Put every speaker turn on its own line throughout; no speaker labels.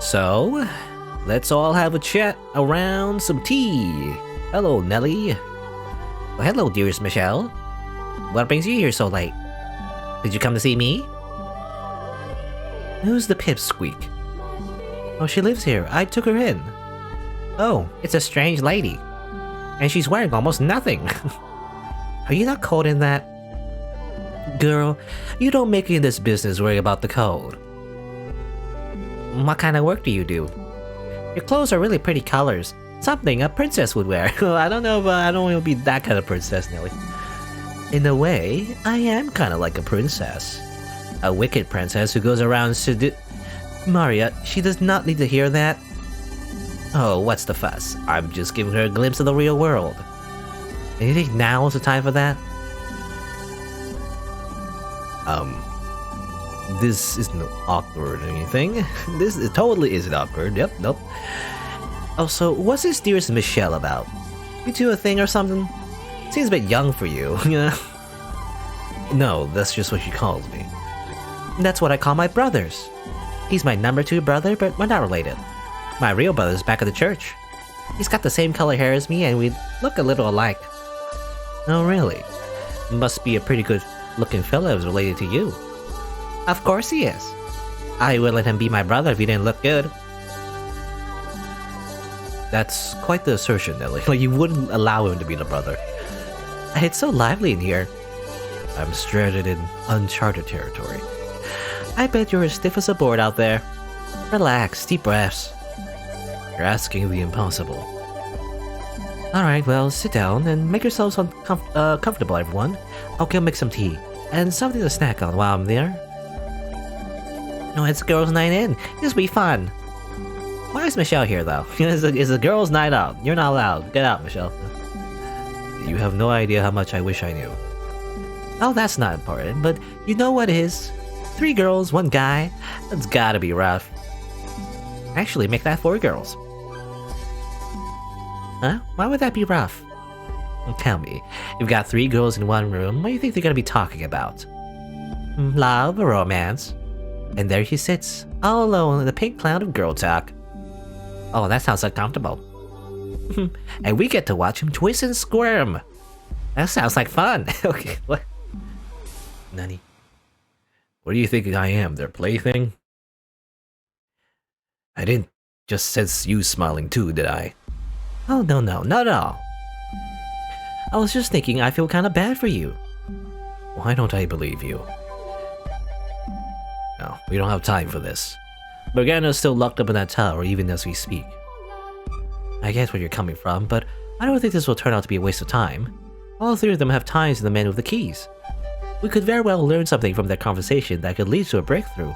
So, let's all have a chat around some tea. Hello, Nelly. Well, hello, dearest Michelle. What brings you here so late? Did you come to see me? Who's the pipsqueak? Oh, she lives here. I took her in. Oh, it's a strange lady. And she's wearing almost nothing. Are you not cold in that? Girl, you don't make it in this business worry about the cold. What kind of work do you do? Your clothes are really pretty colors. Something a princess would wear. I don't know, but I don't want to be that kind of princess, Nelly. In a way, I am kind of like a princess. A wicked princess who goes around Maria, she does not need to hear that. Oh, what's the fuss? I'm just giving her a glimpse of the real world. And you think now is the time for that? This isn't awkward or anything. This totally isn't awkward. Yep, nope. Oh, so what's this dearest Michelle about? You two a thing or something? Seems a bit young for you, yeah. No, that's just what she calls me. That's what I call my brothers. He's my number 2 brother, but we're not related. My real brother's back at the church. He's got the same color hair as me and we look a little alike. Oh, really? Must be a pretty good looking fella who's related to you. Of course he is. I would let him be my brother if he didn't look good. That's quite the assertion, Nelly. Like, you wouldn't allow him to be the brother. It's so lively in here. I'm stranded in uncharted territory. I bet you're as stiff as a board out there. Relax, deep breaths. You're asking the impossible. Alright, well, sit down and make yourselves comfortable, everyone. I'll go make some tea, and something to snack on while I'm there. No, it's girls' night in. This'll be fun. Why is Michelle here, though? It's a girls' night out. You're not allowed. Get out, Michelle. You have no idea how much I wish I knew. Oh, that's not important, but you know what is? 3 girls, 1 guy. That's gotta be rough. Actually, make that 4 girls. Huh? Why would that be rough? Tell me, you've got 3 girls in 1 room, what do you think they're gonna be talking about? Love, romance. And there he sits, all alone in the pink cloud of girl talk. Oh, that sounds uncomfortable. And we get to watch him twist and squirm. That sounds like fun. Okay, what? Nani? What do you think I am, their plaything? I didn't just sense you smiling too, did I? Oh, no, not at all. I was just thinking I feel kinda bad for you. Why don't I believe you? No, we don't have time for this. Morgana's still locked up in that tower even as we speak. I get where you're coming from, but I don't think this will turn out to be a waste of time. All 3 of them have ties to the man with the keys. We could very well learn something from their conversation that could lead to a breakthrough.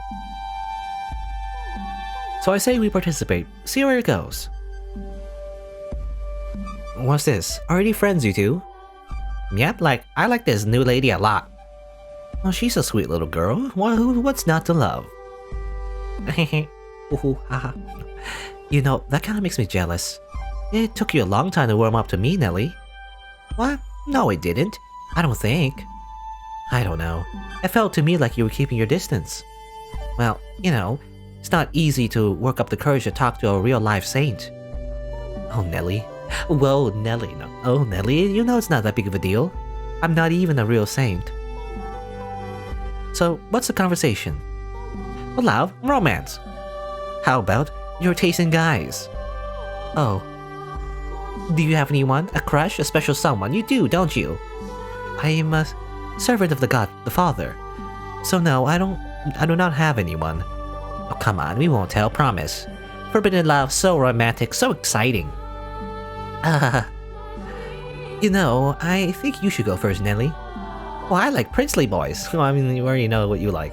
So I say we participate, see where it goes. What's this? Already friends, you two? Yep, I like this new lady a lot. Oh, she's a sweet little girl. What's not to love? You know, that kinda makes me jealous. It took you a long time to warm up to me, Nelly. What? No, it didn't. I don't think. I don't know. It felt to me like you were keeping your distance. Well, you know, it's not easy to work up the courage to talk to a real-life saint. Oh, Nelly. Whoa, Nelly. No. Oh, Nelly, you know it's not that big of a deal. I'm not even a real saint. So, what's the conversation? Well, love, romance. How about your taste in guys? Oh. Do you have anyone? A crush? A special someone? You do, don't you? I am a servant of the God, the Father. So no, I do not have anyone. Oh, come on, we won't tell, promise. Forbidden love, so romantic, so exciting. You know, I think you should go first, Nelly. Well, I like princely boys. Well, I mean, you already know what you like.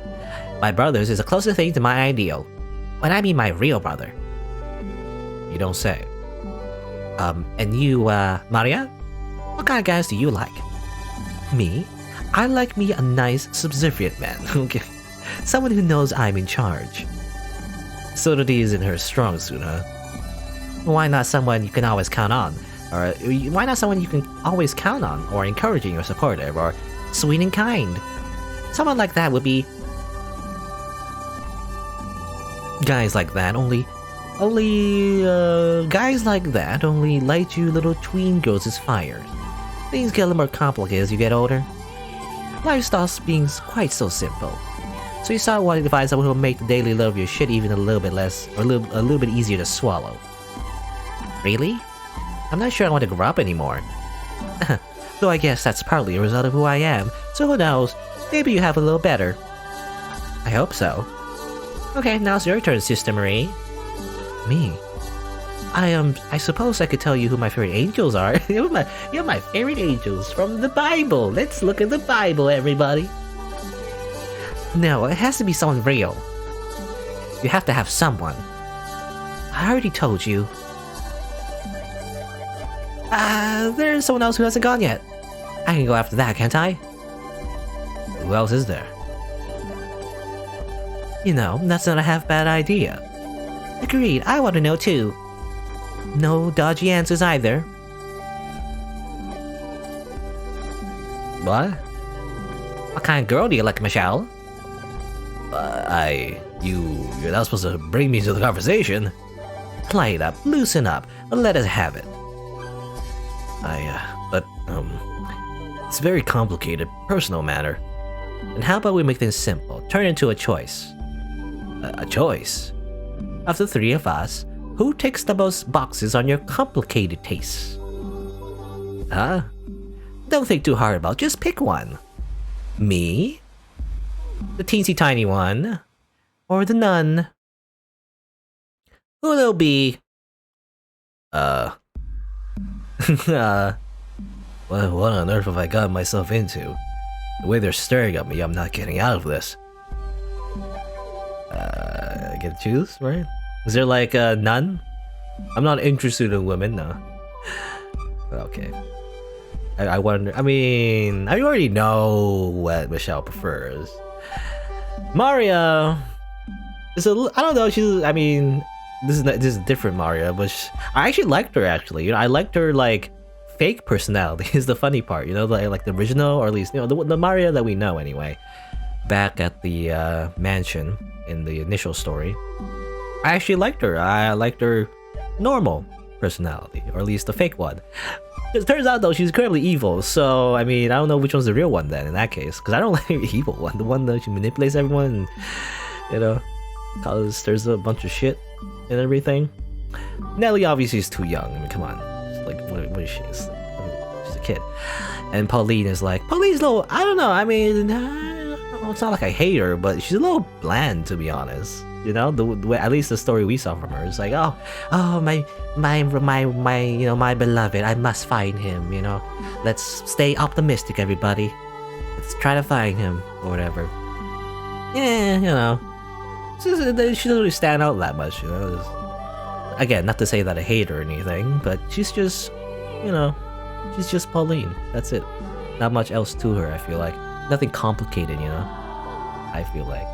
My brother's is the closest thing to my ideal. When I mean my real brother. You don't say. And you, Maria? What kind of guys do you like? Me? I like me a nice, subservient man, okay? Someone who knows I'm in charge. Solidity isn't her strong suit, huh? Why not someone you can always count on? Or why not someone you can always count on, or encouraging or supportive, or sweet and kind? Someone like that would be... Guys like that, only Only, guys like that only light you little tween girls as fires. Things get a little more complicated as you get older. Life stops being quite so simple. So you start wanting to find someone who will make the daily load of your shit even a little bit less, or a little bit easier to swallow. Really? I'm not sure I want to grow up anymore. Though I guess that's partly a result of who I am, so who knows, maybe you have a little better. I hope so. Okay, now it's your turn, Sister Marie. Me? I suppose I could tell you who my favorite angels are. You're my favorite angels from the Bible. Let's look at the Bible, everybody. No, it has to be someone real. You have to have someone. I already told you. There's someone else who hasn't gone yet. I can go after that, can't I? Who else is there? You know, that's not a half-bad idea. Agreed, I want to know too. No dodgy answers either. What? What kind of girl do you like, Michelle? You're not supposed to bring me to the conversation. Play it up, loosen up, let us have it. It's a very complicated, personal matter. And how about we make things simple, turn it into a choice? A choice? Of the three of us, who ticks the most boxes on your complicated tastes? Huh? Don't think too hard about it, just pick one. Me? The teensy tiny one? Or the nun? Who'll it be? What on earth have I gotten myself into? The way they're staring at me, I'm not getting out of this. I get to choose, right? Is there like a nun? I'm not interested in women, no. Okay. I wonder, I mean, I already know what Michelle prefers. Maria is I don't know, I mean, this is different Maria, but I actually liked her actually. You know, I liked her like fake personality is the funny part, you know, like the original, or at least, you know, the Maria that we know anyway. Back at the mansion in the initial story. I actually liked her. I liked her normal personality, or at least the fake one. It turns out though she's currently evil, so I mean I don't know which one's the real one then in that case, because I don't like the evil one, the one that she manipulates everyone and, you know, there's a bunch of shit and everything. Nellie obviously is too young. I mean, come on, she's like what is she? She's a kid. And Pauline is like, Pauline's a little, I don't know. I mean, it's not like I hate her, but she's a little bland to be honest. You know, the way, at least the story we saw from her is like, oh, my, you know, my beloved, I must find him. You know, let's stay optimistic, everybody. Let's try to find him or whatever. Yeah, you know, she doesn't really stand out that much. You know, again, not to say that I hate her or anything, but she's just, you know, she's just Pauline. That's it. Not much else to her. I feel like nothing complicated. You know, I feel like.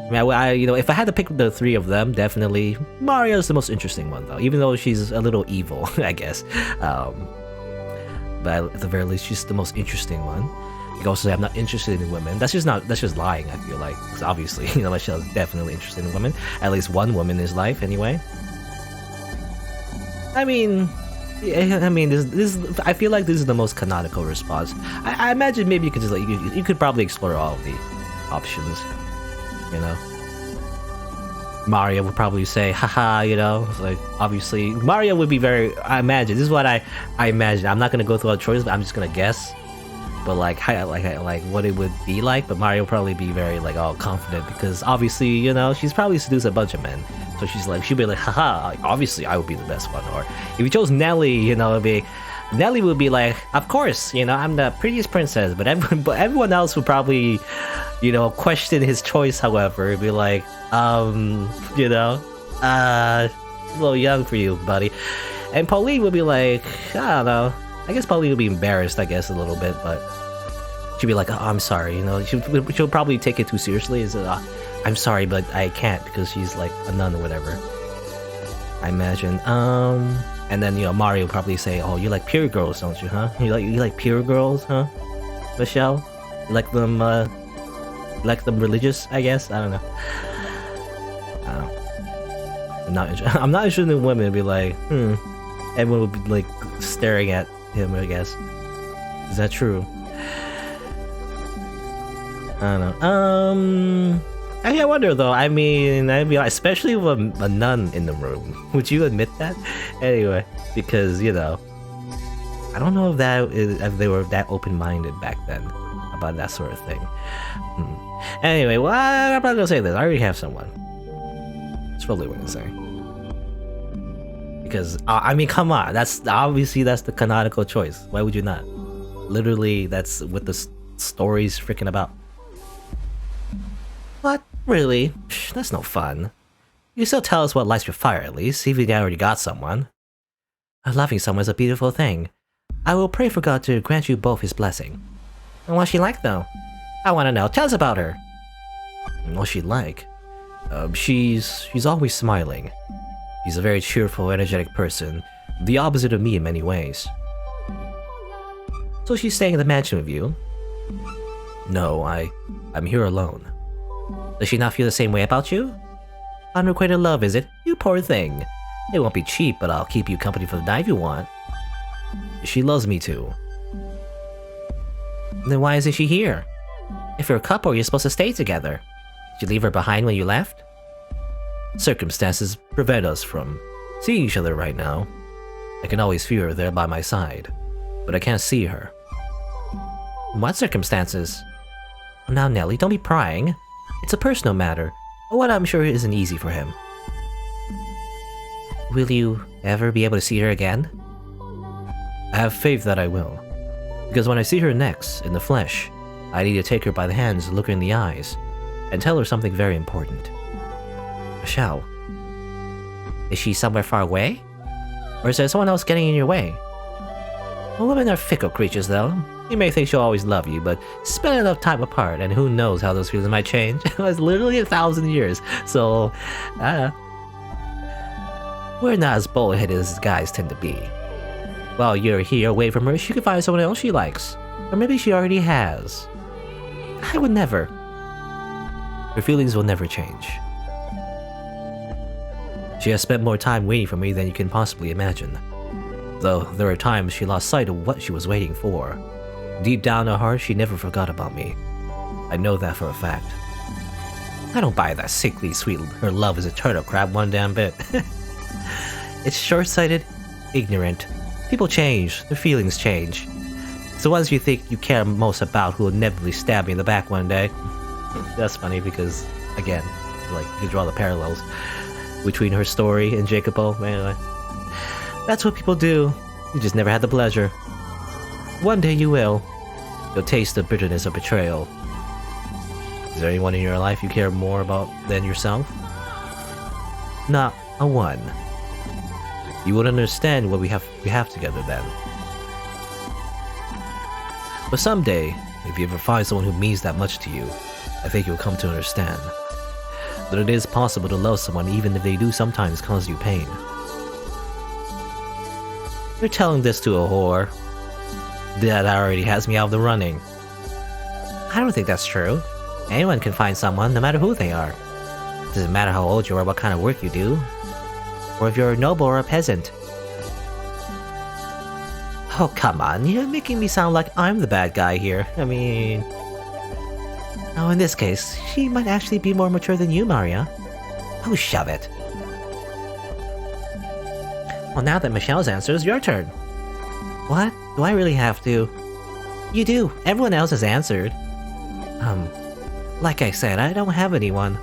I mean, you know, if I had to pick the three of them, definitely Maria's the most interesting one, though. Even though she's a little evil, I guess. But at the very least, she's the most interesting one. You can also say I'm not interested in women. That's just lying. I feel like, because obviously, you know, Michelle's definitely interested in women. At least one woman in his life, anyway. I mean, this. I feel like this is the most canonical response. I imagine maybe you could just like you could probably explore all of the options. You know, Maria would probably say, haha, you know, it's like, obviously, Maria would be very, I imagine, this is what I imagine, I'm not gonna go through all the choices, but I'm just gonna guess, but like what it would be like, but Maria would probably be very, like, all confident, because obviously, you know, she's probably seduced a bunch of men, so she'd be like, haha, obviously, I would be the best one, or if you chose Nelly, you know, Nelly would be like, of course, you know, I'm the prettiest princess, but everyone else would probably, you know, question his choice, however. It'd be like, you know, a little young for you, buddy. And Pauline would be like, I don't know. I guess Pauline would be embarrassed, I guess, a little bit, but she'd be like, oh, I'm sorry, you know. She'll probably take it too seriously. Is I'm sorry, but I can't because she's like a nun or whatever. I imagine. And then, you know, Mario will probably say, oh, you like pure girls, don't you, huh? You like pure girls, huh? Michelle? You like them, religious, I guess? I don't know. I'm not interested in women. Be like, everyone would be like staring at him. I guess. Is that true? I don't know. I wonder though. I mean, I'd be like, especially with a nun in the room. Would you admit that? Anyway, because you know, I don't know if they were that open-minded back then about that sort of thing. Anyway, well, I'm not gonna say this. I already have someone. That's probably what I'm saying. Because I mean, come on. That's the canonical choice. Why would you not? Literally, that's what the story's freaking about. What? Really? Psh, that's no fun. You can still tell us what lights your fire at least, even if you already got someone. Loving someone is a beautiful thing. I will pray for God to grant you both his blessing. And what's she like though? I want to know. Tell us about her. What's she like? She's always smiling. She's a very cheerful, energetic person. The opposite of me in many ways. So she's staying in the mansion with you? No, I'm here alone. Does she not feel the same way about you? Unrequited love, is it? You poor thing. It won't be cheap, but I'll keep you company for the night if you want. She loves me too. Then why isn't she here? If you're a couple, you're supposed to stay together. Did you leave her behind when you left? Circumstances prevent us from seeing each other right now. I can always feel her there by my side, but I can't see her. What circumstances? Now, Nelly, don't be prying. It's a personal matter, what I'm sure isn't easy for him. Will you ever be able to see her again? I have faith that I will. Because when I see her next, in the flesh, I need to take her by the hands, look her in the eyes, and tell her something very important. Michelle, is she somewhere far away? Or is there someone else getting in your way? Well, women are fickle creatures, though. You may think she'll always love you, but spend enough time apart, and who knows how those feelings might change. It's literally 1,000 years, so... we're not as bullheaded as guys tend to be. While you're here away from her, she could find someone else she likes. Or maybe she already has. I would never. Her feelings will never change. She has spent more time waiting for me than you can possibly imagine. Though there are times she lost sight of what she was waiting for. Deep down in her heart, she never forgot about me. I know that for a fact. I don't buy that sickly sweet her love is a turtle crap one damn bit. It's short-sighted, ignorant. People change, their feelings change. So ones you think you care most about who will inevitably stab me in the back one day. That's funny because, again, like, you draw the parallels between her story and Jacopo. Anyway, that's what people do. You just never had the pleasure. One day you will. You'll taste the bitterness of betrayal. Is there anyone in your life you care more about than yourself? Not a one. You would understand what we have together then. But someday, if you ever find someone who means that much to you, I think you'll come to understand that it is possible to love someone even if they do sometimes cause you pain. You're telling this to a whore. That already has me out of the running. I don't think that's true. Anyone can find someone, no matter who they are. It doesn't matter how old you are or what kind of work you do. Or if you're a noble or a peasant. Oh, come on, you're making me sound like I'm the bad guy here. I mean... Oh, in this case, she might actually be more mature than you, Maria. Oh, shove it. Well, now that Michelle's answer is your turn. What? Do I really have to? You do. Everyone else has answered. Like I said, I don't have anyone.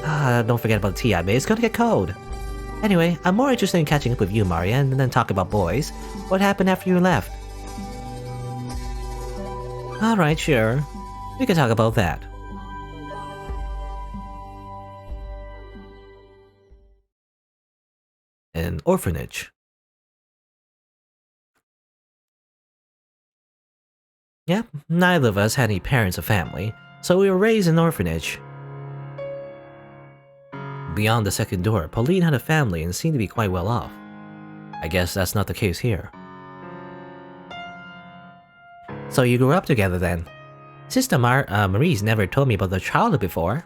Don't forget about the tea I made. It's gonna get cold. Anyway, I'm more interested in catching up with you, Maria, and then talk about boys. What happened after you left? Alright, sure. We can talk about that. An orphanage. Yep, neither of us had any parents or family, so we were raised in an orphanage. Beyond the second door, Pauline had a family and seemed to be quite well off. I guess that's not the case here. So you grew up together then? Sister Marie's never told me about their childhood before.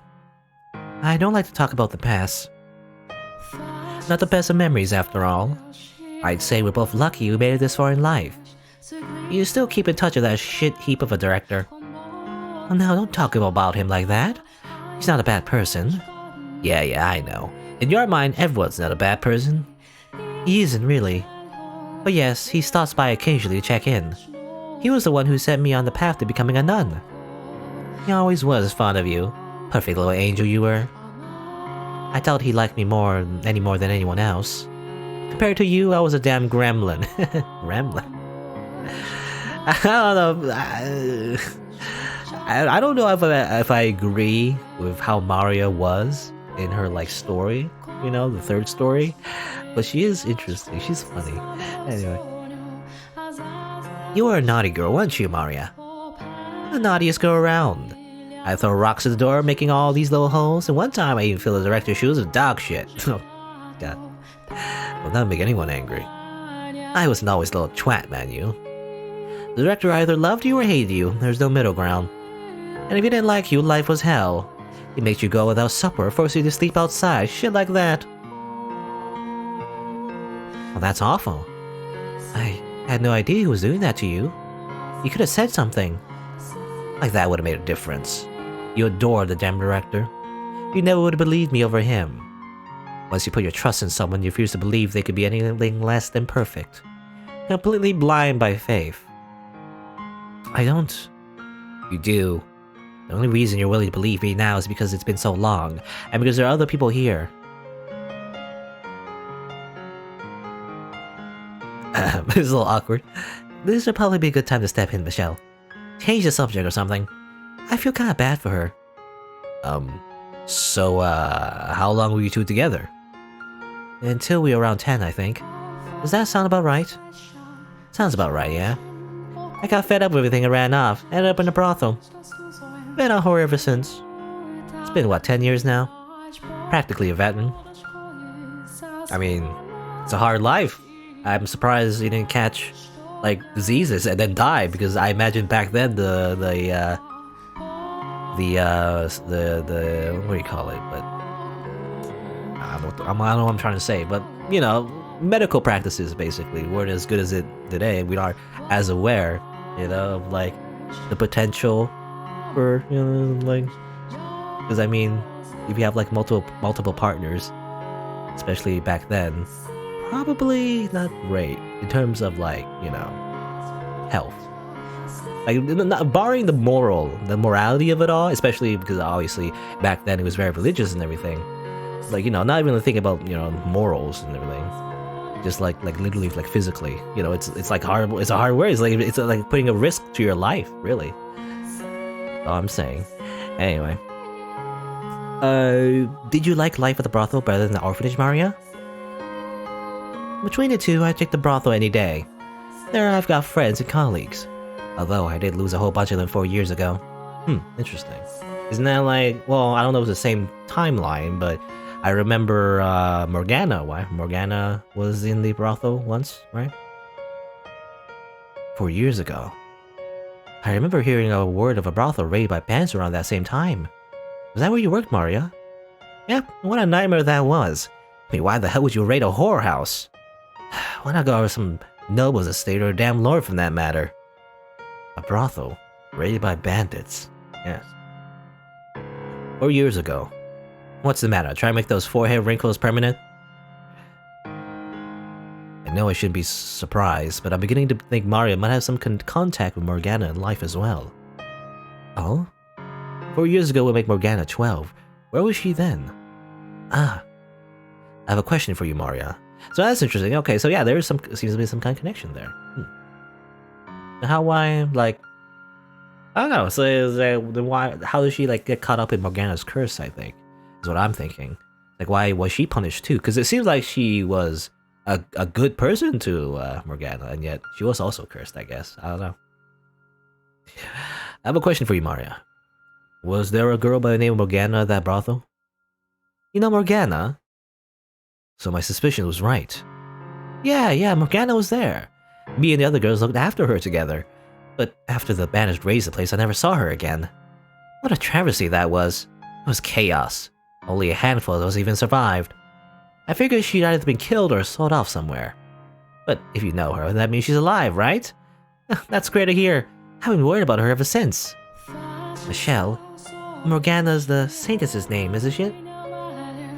I don't like to talk about the past. Not the best of memories after all. I'd say we're both lucky we made it this far in life. You still keep in touch with that shit heap of a director. Oh no, don't talk about him like that. He's not a bad person. Yeah, I know. In your mind, everyone's not a bad person. He isn't really. But yes, he stops by occasionally to check in. He was the one who set me on the path to becoming a nun. He always was fond of you. Perfect little angel you were. I doubt he liked me any more than anyone else. Compared to you, I was a damn gremlin. Gremlin? I don't know. I don't know if I agree with how Maria was in her like story, you know, the third story, but she is interesting. She's funny. Anyway, you were a naughty girl, weren't you, Maria? The naughtiest girl around. I throw rocks at the door, making all these little holes, and one time I even filled the director's shoes with dog shit. Oh, God. Well, that would make anyone angry. I was an always little twat, man, you. The director either loved you or hated you. There's no middle ground. And if he didn't like you, life was hell. He makes you go without supper, force you to sleep outside, shit like that. Well, that's awful. I had no idea he was doing that to you. You could have said something. Like that would have made a difference. You adore the damn director. You never would have believed me over him. Once you put your trust in someone, you refuse to believe they could be anything less than perfect. Completely blind by faith. I don't. You do. The only reason you're willing to believe me now is because it's been so long, and because there are other people here. This is a little awkward. This would probably be a good time to step in, Michelle. Change the subject or something. I feel kinda bad for her. So, how long were you two together? Until we were around 10, I think. Does that sound about right? Sounds about right, yeah. I got fed up with everything and ran off. Ended up in a brothel. Been a whore ever since. It's been, what, 10 years now? Practically a veteran. I mean, it's a hard life. I'm surprised you didn't catch, like, diseases and then die, because I imagine back then the what do you call it, but I don't know what I'm trying to say, but, you know, medical practices basically weren't as good as it today. We aren't as aware, you know, of, like, the potential for, you know, like, because I mean, if you have, like, multiple partners, especially back then, probably not great in terms of, like, you know, health. Like, not, barring the morality of it all, especially because obviously back then it was very religious and everything. Like, you know, not even thinking about, you know, morals and everything. Just like literally, like, physically, you know, it's like horrible. It's a hard word. It's like putting a risk to your life, really. All I'm saying. Anyway, did you like life at the brothel better than the orphanage, Maria? Between the two, I'd take the brothel any day. There I've got friends and colleagues. Although I did lose a whole bunch of them 4 years ago. Interesting. Isn't that like, well, I don't know if it's the same timeline, but I remember Morgana. Why? Morgana was in the brothel once, right? 4 years ago. I remember hearing a word of a brothel raided by bandits around that same time. Was that where you worked, Maria? Yep, what a nightmare that was. I mean, why the hell would you raid a whorehouse? Why not go over some noble's estate or a damn lord from that matter? A brothel, raided by bandits. Yes. 4 years ago. What's the matter? Try to make those forehead wrinkles permanent? I know I shouldn't be surprised, but I'm beginning to think Maria might have some contact with Morgana in life as well. Oh? 4 years ago would make Morgana 12. Where was she then? Ah. I have a question for you, Maria. So that's interesting. Okay, so yeah, there is seems to be some kind of connection there. Like, I don't know. So then why? How did she like get caught up in Morgana's curse? I think is what I'm thinking. Like, why was she punished too? Because it seems like she was a good person to Morgana, and yet she was also cursed. I guess I don't know. I have a question for you, Maria. Was there a girl by the name of Morgana at that brothel? You know Morgana? So my suspicion was right. Yeah, Morgana was there. Me and the other girls looked after her together. But after the bandits razed the place, I never saw her again. What a travesty that was. It was chaos. Only a handful of us even survived. I figured she'd either been killed or sold off somewhere. But if you know her, that means she's alive, right? That's great to hear. I've been worried about her ever since. Michelle, Morgana's the saintess's name, isn't she?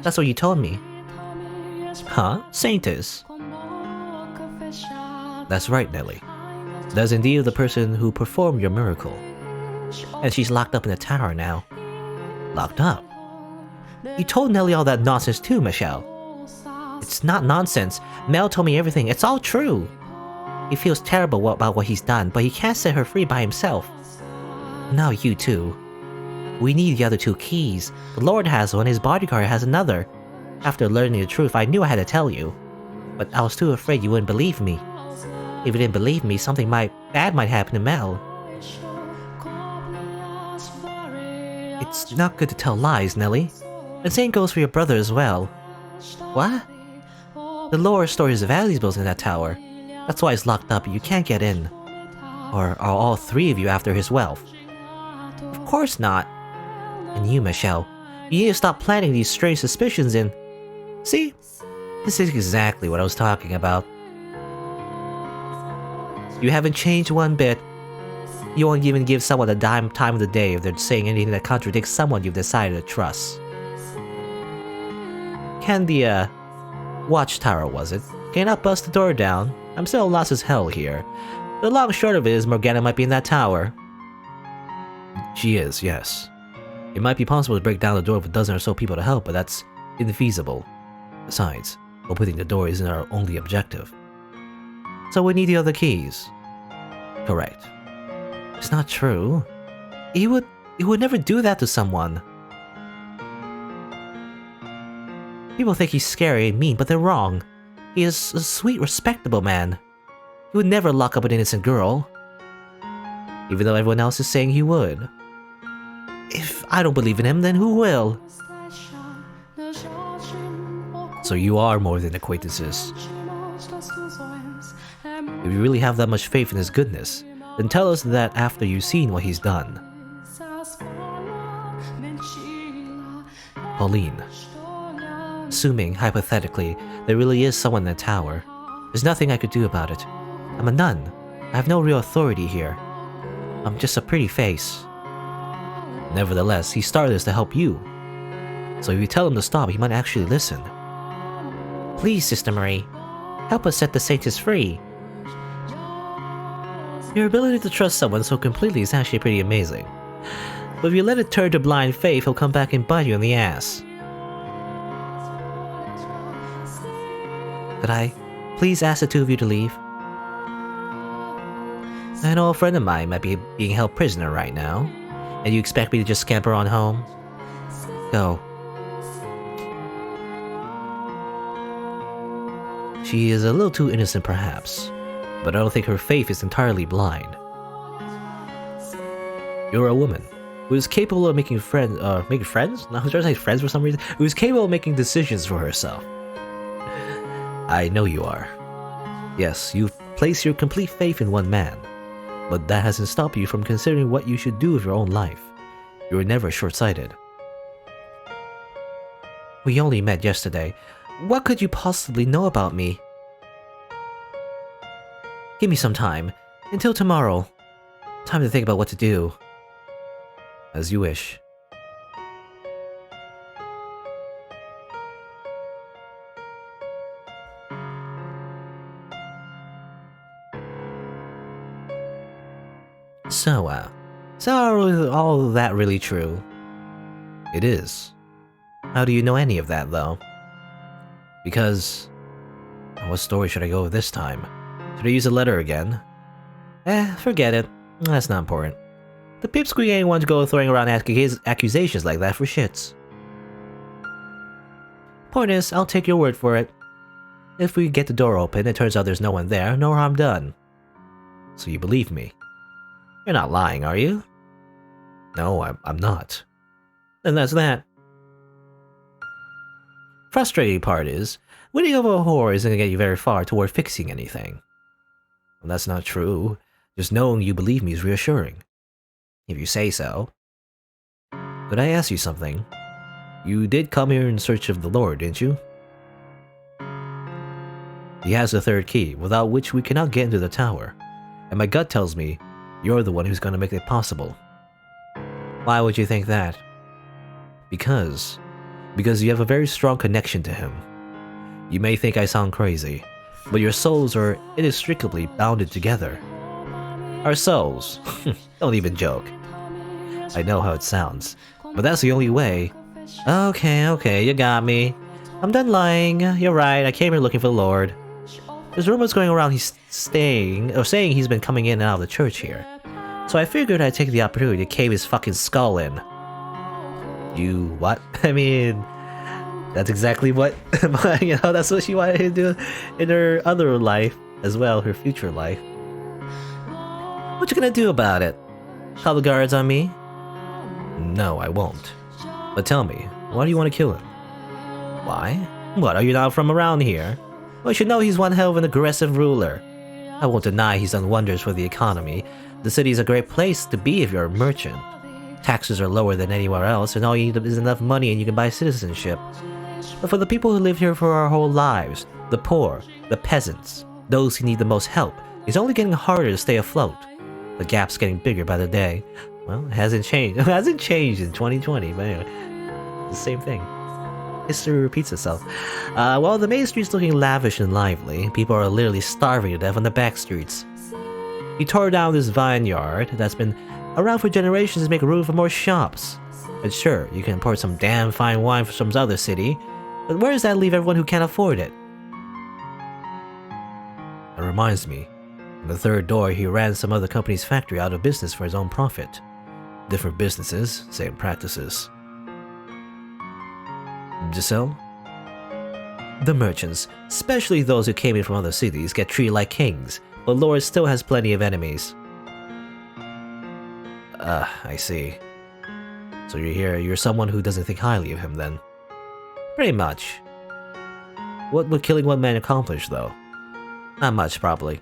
That's what you told me. Huh? Saintess? That's right, Nelly. That's indeed the person who performed your miracle. And she's locked up in the tower now. Locked up? You told Nelly all that nonsense too, Michelle. It's not nonsense. Mel told me everything. It's all true. He feels terrible about what he's done, but he can't set her free by himself. Now you too. We need the other 2 keys. The Lord has one, his bodyguard has another. After learning the truth, I knew I had to tell you. But I was too afraid you wouldn't believe me. If you didn't believe me, something bad might happen to Mel. It's not good to tell lies, Nelly. The same goes for your brother as well. What? The Lord stores valuables in that tower. That's why it's locked up, you can't get in. Or are all 3 of you after his wealth? Of course not. And you, Michelle, you need to stop planting these strange suspicions and... See? This is exactly what I was talking about. You haven't changed one bit. You won't even give someone a dime time of the day if they're saying anything that contradicts someone you've decided to trust. Can the, watchtower, was it? Can I bust the door down? I'm still lost as hell here. The long and short of it is Morgana might be in that tower. She is, yes. It might be possible to break down the door with a dozen or so people to help, but that's infeasible. Besides, opening the door isn't our only objective. So we need the other keys. Correct. It's not true. He would never do that to someone. People think he's scary and mean, but they're wrong. He is a sweet, respectable man. He would never lock up an innocent girl. Even though everyone else is saying he would. If I don't believe in him, then who will? So you are more than acquaintances. If you really have that much faith in his goodness, then tell us that after you've seen what he's done. Pauline. Assuming, hypothetically, there really is someone in the tower, there's nothing I could do about it. I'm a nun. I have no real authority here. I'm just a pretty face. Nevertheless, he started this to help you. So if you tell him to stop, he might actually listen. Please, Sister Marie, help us set the saintess free. Your ability to trust someone so completely is actually pretty amazing. But if you let it turn to blind faith, he'll come back and bite you in the ass. Could I please ask the 2 of you to leave? I know a friend of mine might be being held prisoner right now, and you expect me to just scamper on home? Go. She is a little too innocent perhaps, but I don't think her faith is entirely blind. You're a woman who is capable of making friends. No, I was trying to say friends for some reason. Who is capable of making decisions for herself. I know you are. Yes, you've placed your complete faith in one man, but that hasn't stopped you from considering what you should do with your own life. You were never short-sighted. We only met yesterday. What could you possibly know about me? Give me some time. Until tomorrow. Time to think about what to do. As you wish. So, are all that really true? It is. How do you know any of that, though? Because... what story should I go with this time? Should I use a letter again? Forget it. That's not important. The pipsqueak ain't one to go throwing around accusations like that for shits. Point is, I'll take your word for it. If we get the door open and it turns out there's no one there, no harm done. So you believe me? You're not lying, are you? No, I'm not. Then that's that. Frustrating part is, winning over a whore isn't gonna get you very far toward fixing anything. Well, that's not true. Just knowing you believe me is reassuring. If you say so. Could I ask you something? You did come here in search of the Lord, didn't you? He has the third key, without which we cannot get into the tower. And my gut tells me, you're the one who's going to make it possible. Why would you think that? Because you have a very strong connection to him. You may think I sound crazy, but your souls are inextricably bounded together. Our souls? Don't even joke. I know how it sounds, but that's the only way. Okay, you got me. I'm done lying. You're right, I came here looking for the Lord. There's rumors going around he's saying he's been coming in and out of the church here. So I figured I'd take the opportunity to cave his fucking skull in. You what? I mean, that's exactly what, that's what she wanted to do in her other life as well, her future life. What you gonna do about it? Call the guards on me? No, I won't. But tell me, why do you want to kill him? Why? What, are you not from around here? Well, you should know he's one hell of an aggressive ruler. I won't deny he's done wonders for the economy. The city's a great place to be if you're a merchant. Taxes are lower than anywhere else, and all you need is enough money and you can buy citizenship. But for the people who live here for our whole lives, the poor, the peasants, those who need the most help, it's only getting harder to stay afloat. The gap's getting bigger by the day. Well, it hasn't changed. It hasn't changed in 2020, but anyway, it's the same thing. History repeats itself. While the main street's looking lavish and lively, people are literally starving to death on the back streets. He tore down this vineyard that's been around for generations to make room for more shops. And sure, you can import some damn fine wine from some other city, but where does that leave everyone who can't afford it? It reminds me, in the third door he ran some other company's factory out of business for his own profit. Different businesses, same practices. Giselle? The merchants, especially those who came in from other cities, get treated like kings, but Lord still has plenty of enemies. I see. So you're someone who doesn't think highly of him then? Pretty much. What would killing one man accomplish, though? Not much, probably.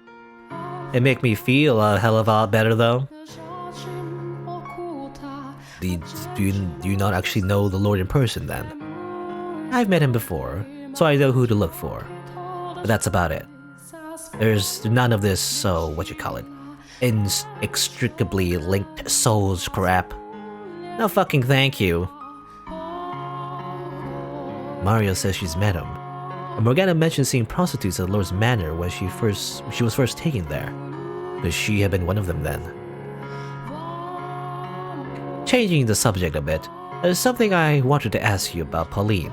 It make me feel a hell of a lot better, though. Do you not actually know the Lord in person, then? I've met him before, so I know who to look for. But that's about it. There's none of this, inextricably linked souls crap. No fucking thank you. Mario says she's met him, and Morgana mentioned seeing prostitutes at the Lord's Manor when she was first taken there. Could she have been one of them then? Changing the subject a bit, there's something I wanted to ask you about Pauline.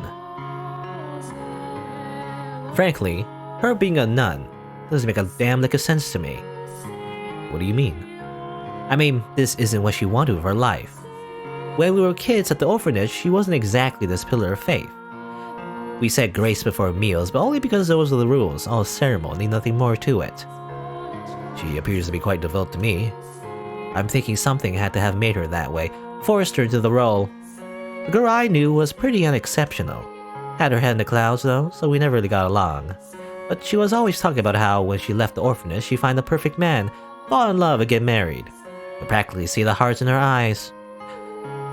Frankly, her being a nun doesn't make a damn lick of sense to me. What do you mean? I mean, this isn't what she wanted with her life. When we were kids at the orphanage, she wasn't exactly this pillar of faith. We said grace before meals, but only because those were the rules, all ceremony, nothing more to it. She appears to be quite devout to me. I'm thinking something had to have made her that way, forced her into the role. The girl I knew was pretty unexceptional. Had her head in the clouds though, so we never really got along. But she was always talking about how when she left the orphanage she'd find the perfect man, fall in love and get married. You practically see the hearts in her eyes.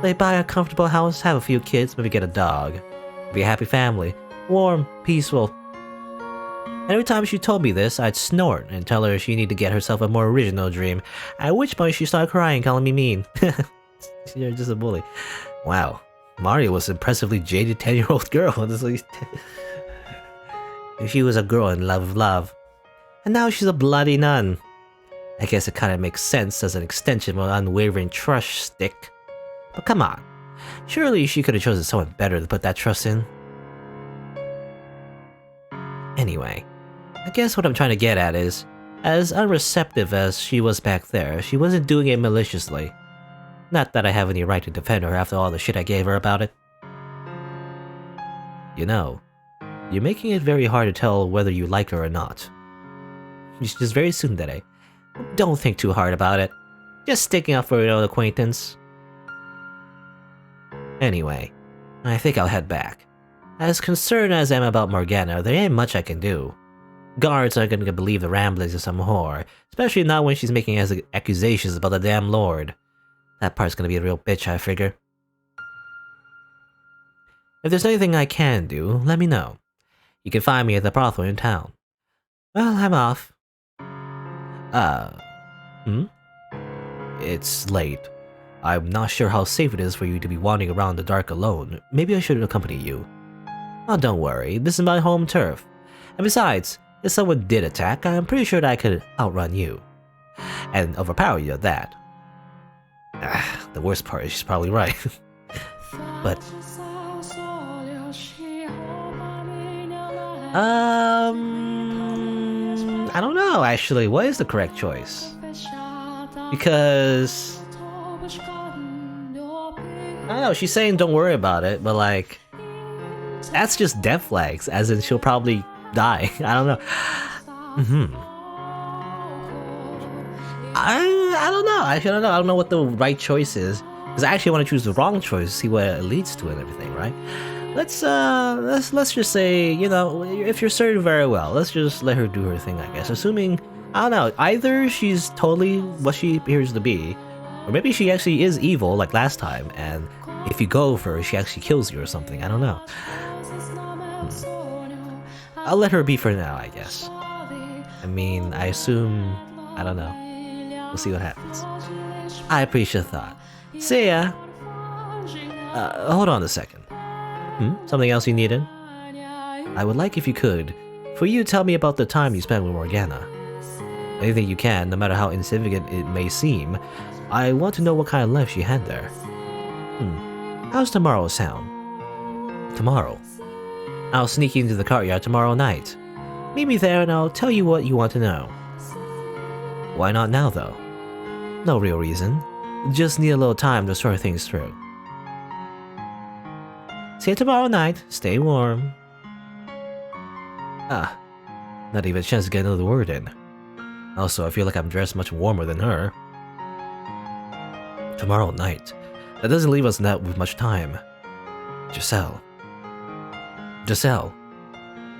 They buy a comfortable house, have a few kids, maybe get a dog. Be a happy family. Warm, peaceful. Every time she told me this, I'd snort and tell her she needed to get herself a more original dream, at which point she started crying, calling me mean. You're just a bully. Wow. Mario was an impressively jaded 10-year-old girl. She was a girl in love with love. And now she's a bloody nun. I guess it kinda makes sense as an extension of an unwavering trust stick. But come on. Surely she could have chosen someone better to put that trust in. Anyway, I guess what I'm trying to get at is, as unreceptive as she was back there, she wasn't doing it maliciously. Not that I have any right to defend her after all the shit I gave her about it. You know, you're making it very hard to tell whether you like her or not. It's just very tsundere. Don't think too hard about it. Just sticking up for your own acquaintance. Anyway, I think I'll head back. As concerned as I am about Morgana, there ain't much I can do. Guards aren't gonna believe the ramblings of some whore, especially not when she's making accusations about the damn Lord. That part's gonna be a real bitch, I figure. If there's anything I can do, let me know. You can find me at the brothel in town. Well, I'm off. Uh, hmm? It's late. I'm not sure how safe it is for you to be wandering around in the dark alone. Maybe I should accompany you. Oh, don't worry. This is my home turf. And besides, if someone did attack, I'm pretty sure that I could outrun you. And overpower you at that. The worst part is she's probably right. But... I don't know, actually. What is the correct choice? Because... I don't know, she's saying don't worry about it, but like... That's just death flags, as in she'll probably die. I don't know. I don't know. Actually, I don't know. I don't know what the right choice is. Because I actually want to choose the wrong choice to see what it leads to and everything, right? Let's just say, you know, if you're certain very well, let's just let her do her thing, I guess. Assuming, I don't know, either she's totally what she appears to be, or maybe she actually is evil like last time, and if you go for her, she actually kills you or something. I don't know. I'll let her be for now, I guess. I mean, I assume... I don't know. We'll see what happens. I appreciate the thought. See ya! Hold on a second. Something else you needed? I would like, if you could, for you to tell me about the time you spent with Morgana. Anything you can, no matter how insignificant it may seem. I want to know what kind of life she had there. How's tomorrow sound? Tomorrow? I'll sneak into the courtyard tomorrow night. Meet me there and I'll tell you what you want to know. Why not now, though? No real reason. Just need a little time to sort things through. See you tomorrow night. Stay warm. Not even a chance to get another word in. Also, I feel like I'm dressed much warmer than her. Tomorrow night. That doesn't leave us with much time. Giselle.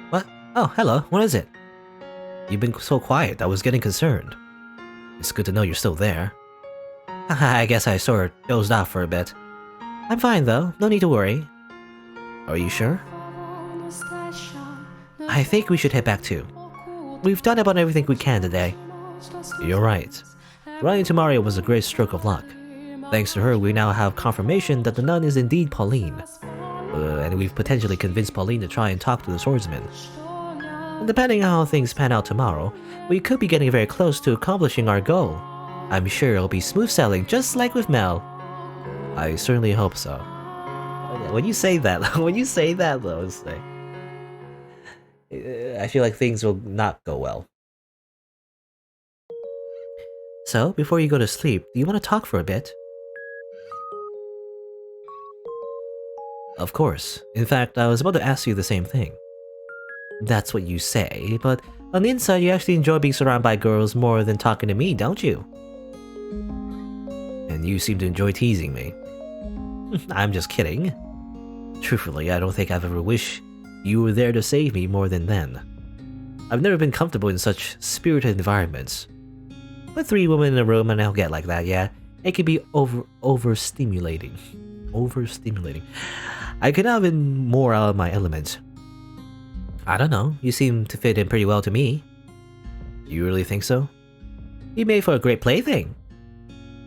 What? Oh, hello. What is it? You've been so quiet, I was getting concerned. It's good to know you're still there. I guess I sort of dozed off for a bit. I'm fine though, no need to worry. Are you sure? I think we should head back too. We've done about everything we can today. You're right. Running into Mario was a great stroke of luck. Thanks to her, we now have confirmation that the nun is indeed Pauline. And we've potentially convinced Pauline to try and talk to the swordsman. And depending on how things pan out tomorrow, we could be getting very close to accomplishing our goal. I'm sure it'll be smooth sailing, just like with Mel. I certainly hope so. When you say that, though, it's like... I feel like things will not go well. So, before you go to sleep, do you want to talk for a bit? Of course. In fact, I was about to ask you the same thing. That's what you say, but on the inside you actually enjoy being surrounded by girls more than talking to me, don't you? And you seem to enjoy teasing me. I'm just kidding. Truthfully, I don't think I've ever wished you were there to save me more than then. I've never been comfortable in such spirited environments. With 3 women in a room and I'll get like that, yeah, it can be overstimulating. I could not have been more out of my element. I don't know, you seem to fit in pretty well to me. You really think so? You made for a great plaything.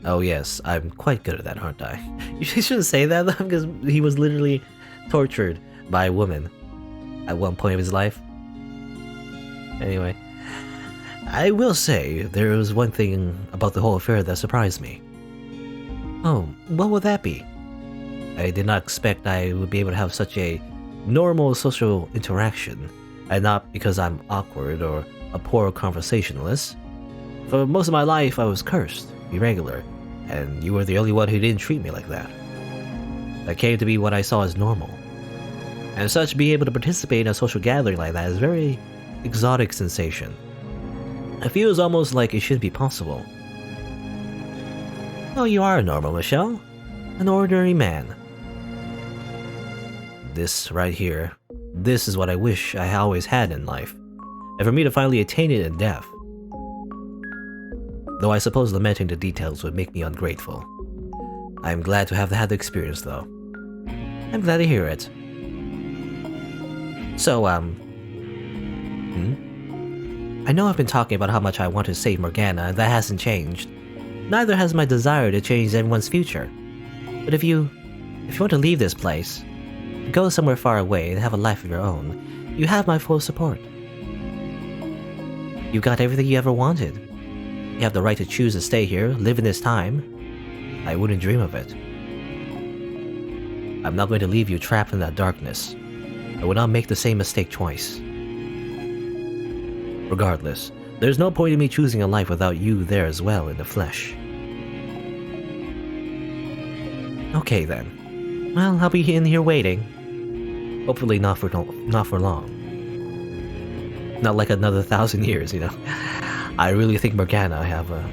Oh yes, I'm quite good at that, aren't I? You shouldn't say that though, because he was literally tortured by a woman at one point of his life. Anyway, I will say there was one thing about the whole affair that surprised me. Oh, what would that be? I did not expect I would be able to have such a normal social interaction, and not because I'm awkward or a poor conversationalist. For most of my life I was cursed, irregular, and you were the only one who didn't treat me like that. That came to be what I saw as normal. And such, being able to participate in a social gathering like that is a very exotic sensation. It feels almost like it shouldn't be possible. Oh, you are normal, Michelle. An ordinary man. This right here, this is what I wish I always had in life, and for me to finally attain it in death. Though I suppose lamenting the details would make me ungrateful. I'm glad to have had the experience though. I'm glad to hear it. So, I know I've been talking about how much I want to save Morgana, and that hasn't changed. Neither has my desire to change everyone's future. But if you want to leave this place, go somewhere far away and have a life of your own, you have my full support. You got everything you ever wanted. You have the right to choose to stay here, live in this time. I wouldn't dream of it. I'm not going to leave you trapped in that darkness. I would not make the same mistake twice. Regardless, there's no point in me choosing a life without you there as well in the flesh. Okay then. Well, I'll be in here waiting. Hopefully not for long. Not like another 1,000 years, you know. I really think Morgana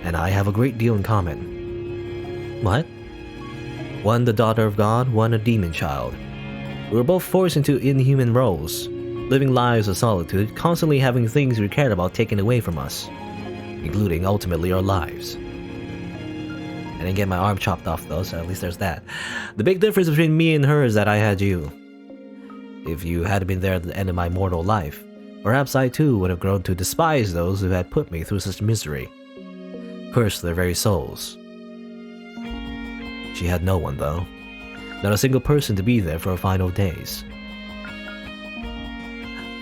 and I have a great deal in common. What? One the daughter of God, one a demon child. We were both forced into inhuman roles, living lives of solitude, constantly having things we cared about taken away from us, including ultimately our lives. I didn't get my arm chopped off though, so at least there's that. The big difference between me and her is that I had you. If you hadn't been there at the end of my mortal life, perhaps I too would have grown to despise those who had put me through such misery. Curse their very souls. She had no one though. Not a single person to be there for her final days.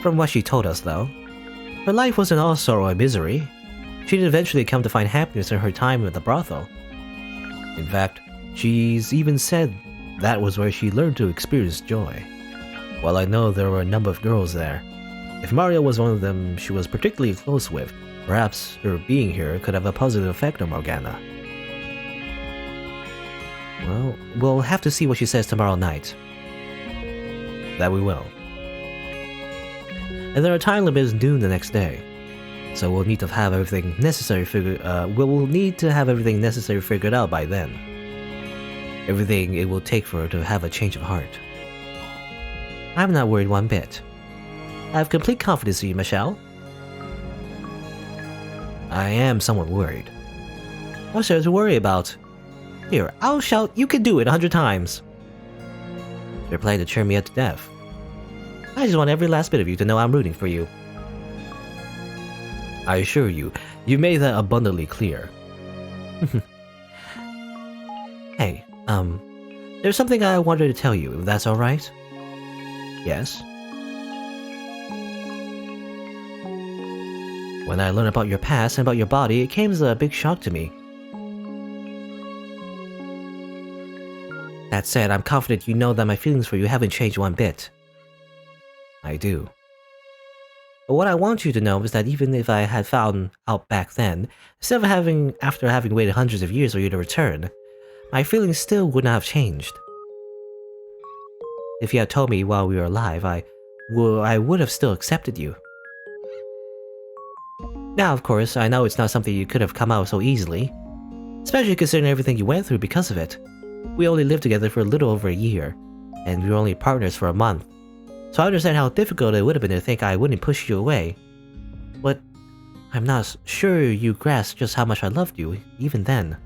From what she told us though, her life wasn't all sorrow and misery. She did eventually come to find happiness in her time at the brothel. In fact, she's even said that was where she learned to experience joy. While I know there were a number of girls there, if Mario was one of them she was particularly close with, perhaps her being here could have a positive effect on Morgana. Well, we'll have to see what she says tomorrow night. That we will. And there are time limits due the next day, so we'll need to have everything necessary figured out by then. Everything it will take for her to have a change of heart. I'm not worried one bit. I have complete confidence in you, Michelle. I am somewhat worried. What's there to worry about? Here, I'll shout, you can do it 100 times. You're planning to cheer me up to death. I just want every last bit of you to know I'm rooting for you. I assure you, you made that abundantly clear. Hey, there's something I wanted to tell you, if that's alright? Yes? When I learned about your past and about your body, it came as a big shock to me. That said, I'm confident you know that my feelings for you haven't changed one bit. I do. But what I want you to know is that even if I had found out back then, instead of after having waited hundreds of years for you to return, my feelings still would not have changed. If you had told me while we were alive, I would have still accepted you. Now, of course, I know it's not something you could have come out so easily, especially considering everything you went through because of it. We only lived together for a little over a year, and we were only partners for a month, so I understand how difficult it would have been to think I wouldn't push you away. But I'm not sure you grasped just how much I loved you, even then.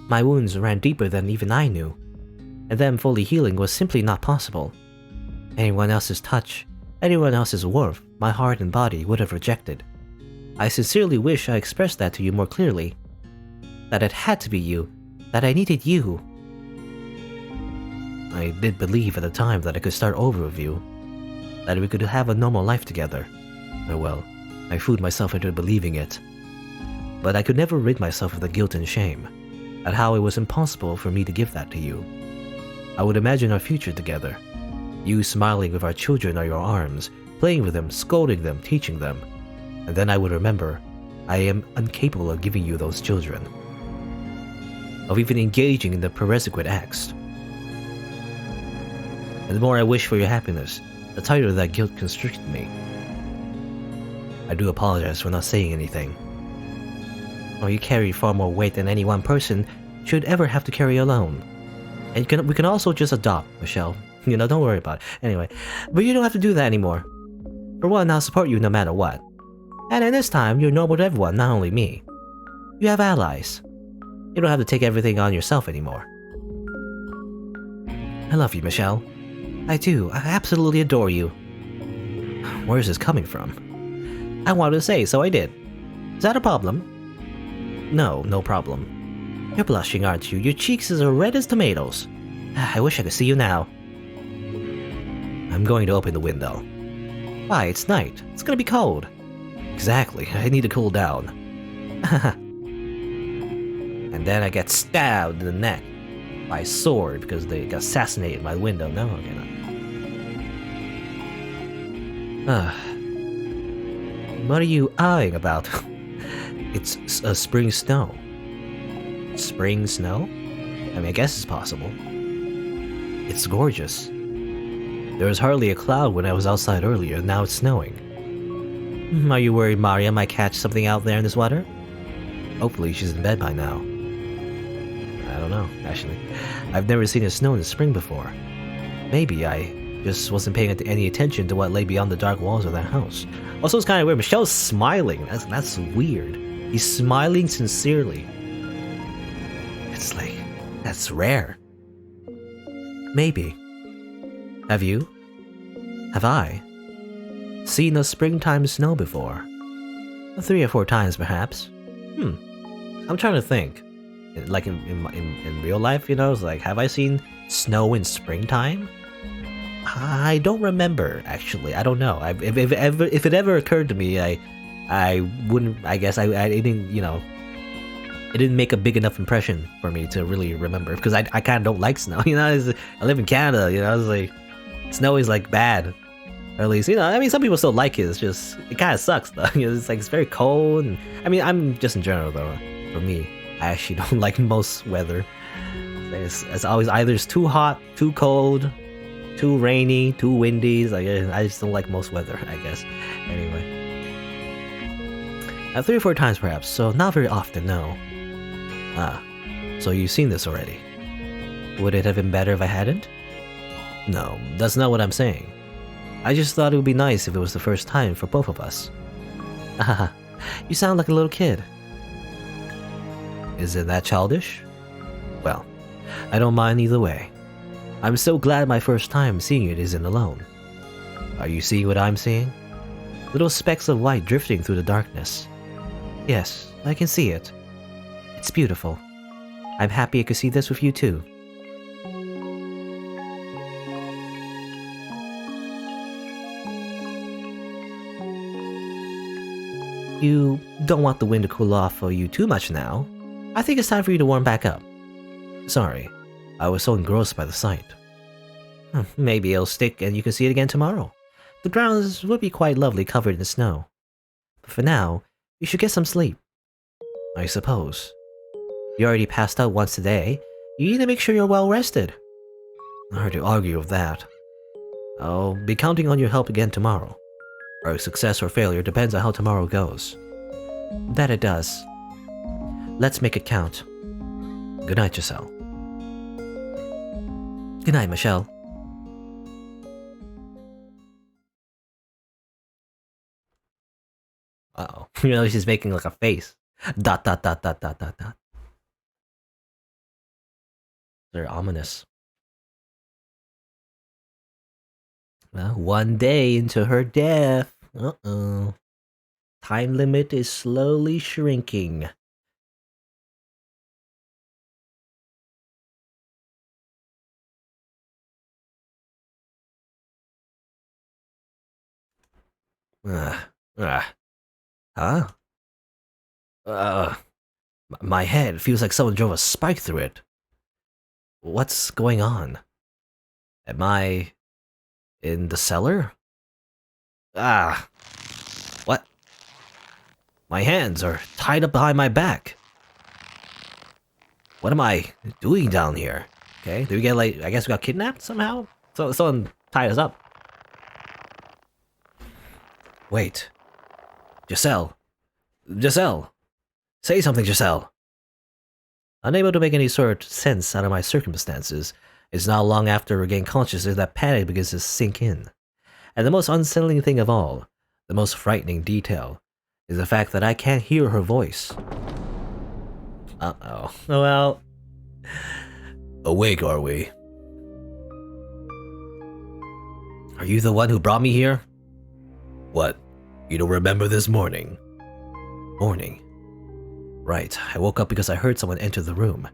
My wounds ran deeper than even I knew, and them fully healing was simply not possible. Anyone else's touch, anyone else's warmth, my heart and body would have rejected. I sincerely wish I expressed that to you more clearly. That it had to be you, that I needed you. I did believe at the time that I could start over with you, that we could have a normal life together. Or well, I fooled myself into believing it. But I could never rid myself of the guilt and shame, at how it was impossible for me to give that to you. I would imagine our future together, you smiling with our children on your arms, playing with them, scolding them, teaching them, and then I would remember I am incapable of giving you those children, of even engaging in the prerequisite acts. And the more I wish for your happiness, the tighter that guilt constricted me. I do apologize for not saying anything. Oh, you carry far more weight than any one person should ever have to carry alone. And we can also just adopt, Michelle. You know, don't worry about it. Anyway, but you don't have to do that anymore. For one, I'll support you no matter what. And in this time, you're normal to everyone, not only me. You have allies. You don't have to take everything on yourself anymore. I love you, Michelle. I do. I absolutely adore you. Where is this coming from? I wanted to say, so I did. Is that a problem? No, no problem. You're blushing, aren't you? Your cheeks are red as tomatoes. I wish I could see you now. I'm going to open the window. Why, it's night. It's gonna be cold. Exactly, I need to cool down. And then I get stabbed in the neck by a sword because they got assassinated by the window. No, okay, no. What are you eyeing about? It's a spring snow. Spring snow? I mean, I guess it's possible. It's gorgeous. There was hardly a cloud when I was outside earlier, and now it's snowing. Are you worried Maria might catch something out there in this weather? Hopefully she's in bed by now. I don't know, actually. I've never seen it snow in the spring before. Maybe I just wasn't paying any attention to what lay beyond the dark walls of that house. Also, it's kind of weird. Michelle's smiling. That's weird. He's smiling sincerely. It's like, that's rare. Maybe. Have you? Have I? Seen a springtime snow before? 3 or 4 times, perhaps. I'm trying to think. Like in real life, you know, it's like, have I seen snow in springtime? I don't remember, actually. I don't know. If it ever occurred to me, I wouldn't. I guess I didn't. You know, it didn't make a big enough impression for me to really remember because I kind of don't like snow. You know, I live in Canada. You know, it's like snow is like bad. Or at least, you know, I mean, some people still like it. It's just it kind of sucks though. You know, it's like it's very cold. And I mean, I'm just in general though. For me, I actually don't like most weather. It's always either it's too hot, too cold, too rainy, too windy. Like I just don't like most weather, I guess. Anyway, 3 or 4 times perhaps, so not very often, no. So you've seen this already. Would it have been better if I hadn't? No, that's not what I'm saying. I just thought it would be nice if it was the first time for both of us. You sound like a little kid. Isn't that childish? Well, I don't mind either way. I'm so glad my first time seeing it isn't alone. Are you seeing what I'm seeing? Little specks of white drifting through the darkness. Yes, I can see it. It's beautiful. I'm happy I could see this with you too. You don't want the wind to cool off for you too much now. I think it's time for you to warm back up. Sorry, I was so engrossed by the sight. Maybe it'll stick and you can see it again tomorrow. The grounds would be quite lovely covered in snow. But for now, you should get some sleep. I suppose. You already passed out once today. You need to make sure you're well rested. Hard to argue with that. I'll be counting on your help again tomorrow. Our success or failure depends on how tomorrow goes. That it does. Let's make it count. Good night, Giselle. Good night, Michelle. Uh-oh. You know, she's making like a face. Dot, dot, dot, dot, dot, dot, dot. They're ominous. Well, 1 day into her death. Uh-oh. Time limit is slowly shrinking. Huh? My head feels like someone drove a spike through it. What's going on? Am I in the cellar? What? My hands are tied up behind my back. What am I doing down here? Okay, did we get like, I guess we got kidnapped somehow? So someone tied us up. Wait. Giselle. Giselle. Say something, Giselle. Unable to make any sort of sense out of my circumstances, it's not long after I regain consciousness that panic begins to sink in. And the most unsettling thing of all, the most frightening detail, is the fact that I can't hear her voice. Uh-oh. Well... Awake, are we? Are you the one who brought me here? What You don't remember this morning? Morning? Right, I woke up because I heard someone enter the room,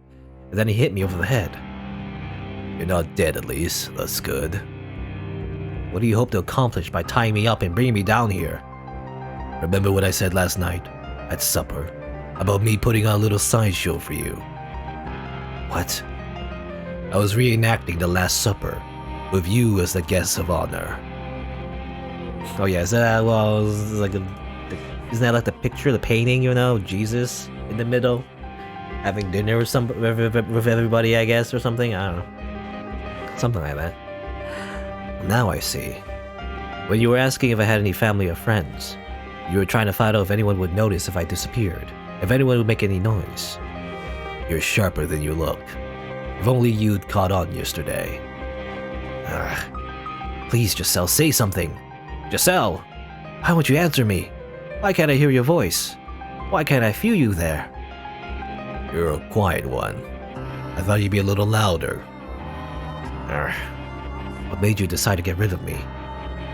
and then he hit me over the head. You're not dead at least, that's good. What do you hope to accomplish by tying me up and bringing me down here? Remember what I said last night, at supper, about me putting on a little sideshow for you? What? I was reenacting the Last Supper, with you as the guest of honor. Oh yeah, is that, well, isn't that like the picture, the painting, you know, Jesus in the middle, having dinner with with everybody, I guess, or something? I don't know. Something like that. Now I see. When you were asking if I had any family or friends, you were trying to find out if anyone would notice if I disappeared, if anyone would make any noise. You're sharper than you look. If only you'd caught on yesterday. Please, Giselle, say something. Giselle! Why won't you answer me? Why can't I hear your voice? Why can't I feel you there? You're a quiet one. I thought you'd be a little louder. What made you decide to get rid of me?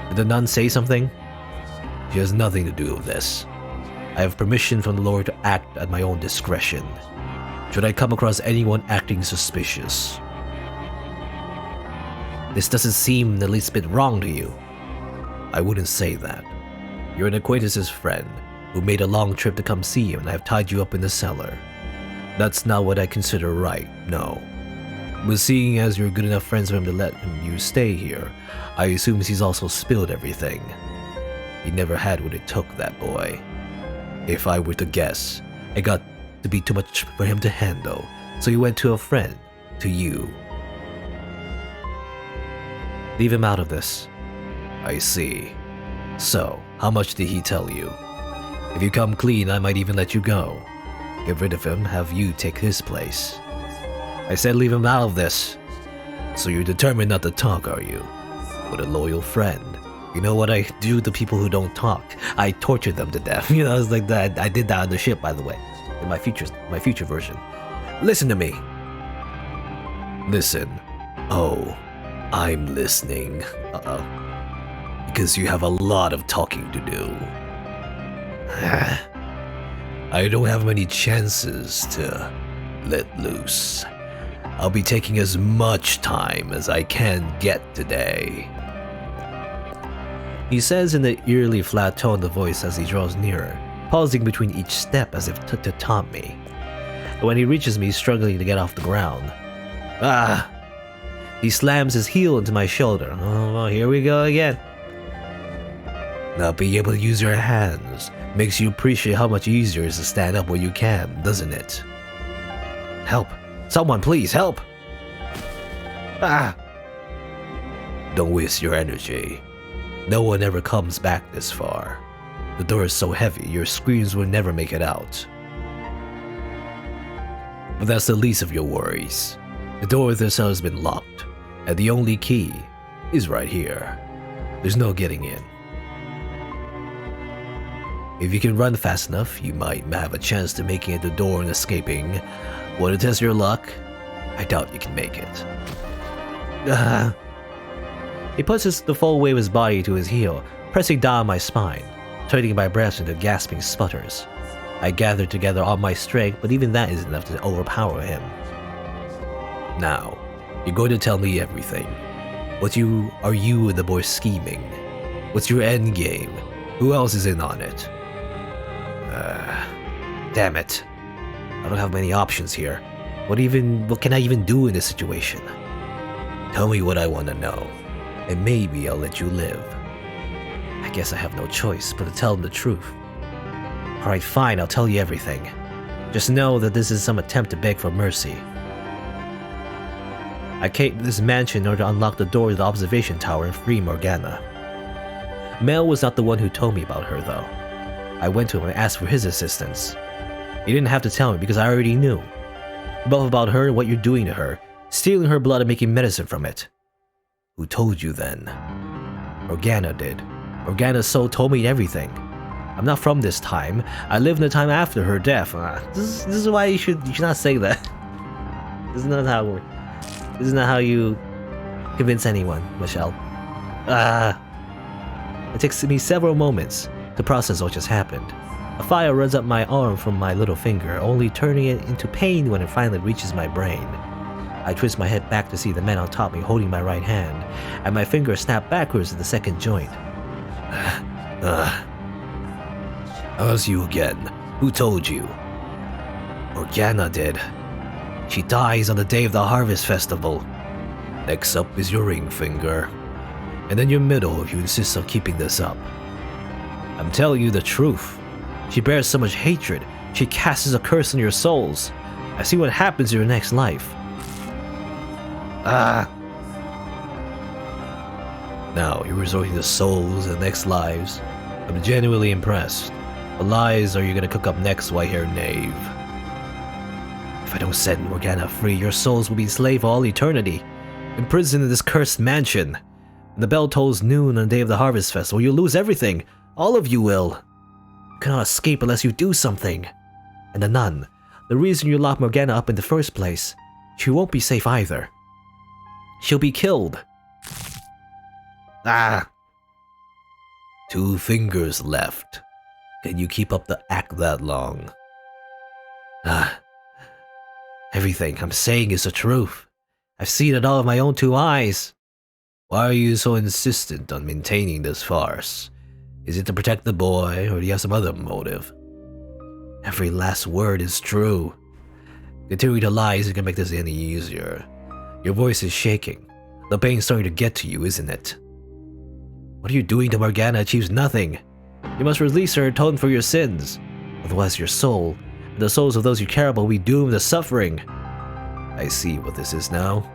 Did the nun say something? She has nothing to do with this. I have permission from the Lord to act at my own discretion. Should I come across anyone acting suspicious? This doesn't seem the least bit wrong to you. I wouldn't say that. You're an acquaintance's friend who made a long trip to come see you, and I've tied you up in the cellar. That's not what I consider right, no. But seeing as you're good enough friends with him to let you stay here, I assume he's also spilled everything. He never had what it took, that boy. If I were to guess, it got to be too much for him to handle, so he went to a friend, to you. Leave him out of this. I see. So, how much did he tell you? If you come clean, I might even let you go. Get rid of him, have you take his place. I said leave him out of this. So you're determined not to talk, are you? What a loyal friend. You know what I do to people who don't talk? I torture them to death. You know, it's like that. I did that on the ship, by the way. In my future version. Listen to me. Listen. Oh, I'm listening. Because you have a lot of talking to do. I don't have many chances to let loose. I'll be taking as much time as I can get today. He says in the eerily flat tone of the voice as he draws nearer, pausing between each step as if to taunt me. When he reaches me, struggling to get off the ground. He slams his heel into my shoulder. Oh, well, here we go again. Not being able to use your hands makes you appreciate how much easier it is to stand up when you can, doesn't it? Help. Someone please, help! Don't waste your energy. No one ever comes back this far. The door is so heavy, your screams will never make it out. But that's the least of your worries. The door of the cell has been locked, and the only key is right here. There's no getting in. If you can run fast enough, you might have a chance to making it to the door and escaping. Want to test your luck? I doubt you can make it. He puts the full weight of his body to his heel, pressing down my spine, turning my breath into gasping sputters. I gather together all my strength, but even that isn't enough to overpower him. Now, you're going to tell me everything. Are you and the boy scheming? What's your end game? Who else is in on it? Damn it. I don't have many options here. What can I even do in this situation? Tell me what I want to know, and maybe I'll let you live. I guess I have no choice but to tell him the truth. Alright, fine, I'll tell you everything. Just know that this is some attempt to beg for mercy. I came to this mansion in order to unlock the door to the observation tower and free Morgana. Mel was not the one who told me about her, though. I went to him and asked for his assistance. He didn't have to tell me because I already knew. Both about her and what you're doing to her, stealing her blood and making medicine from it. Who told you then? Morgana did. Morgana's soul told me everything. I'm not from this time. I live in the time after her death. This is why you should not say that. This is not how it works. This is not how you convince anyone, Michelle. It takes me several moments to process what just happened. A fire runs up my arm from my little finger, only turning it into pain when it finally reaches my brain. I twist my head back to see the man on top of me holding my right hand, and my finger snapped backwards at the second joint. How's you again? Who told you? Morgana did. She dies on the day of the Harvest Festival. Next up is your ring finger. And then your middle if you insist on keeping this up. I'm telling you the truth. She bears so much hatred, she casts a curse on your souls. I see what happens in your next life. Now, you're resorting to souls and next lives. I'm genuinely impressed. What lies are you gonna cook up next, white-haired knave? If I don't set Morgana free, your souls will be enslaved for all eternity, imprisoned in this cursed mansion. When the bell tolls noon on the day of the Harvest Festival, you'll lose everything. All of you will. You cannot escape unless you do something. And the nun, the reason you locked Morgana up in the first place, she won't be safe either. She'll be killed. 2 fingers left. Can you keep up the act that long? Everything I'm saying is the truth. I've seen it all with my own 2 eyes. Why are you so insistent on maintaining this farce? Is it to protect the boy, or do you have some other motive? Every last word is true. Continuing to lie isn't gonna make this any easier. Your voice is shaking. The pain's starting to get to you, isn't it? What are you doing to Morgana achieves nothing. You must release her and atone for your sins. Otherwise your soul, and the souls of those you care about will be doomed to suffering. I see what this is now.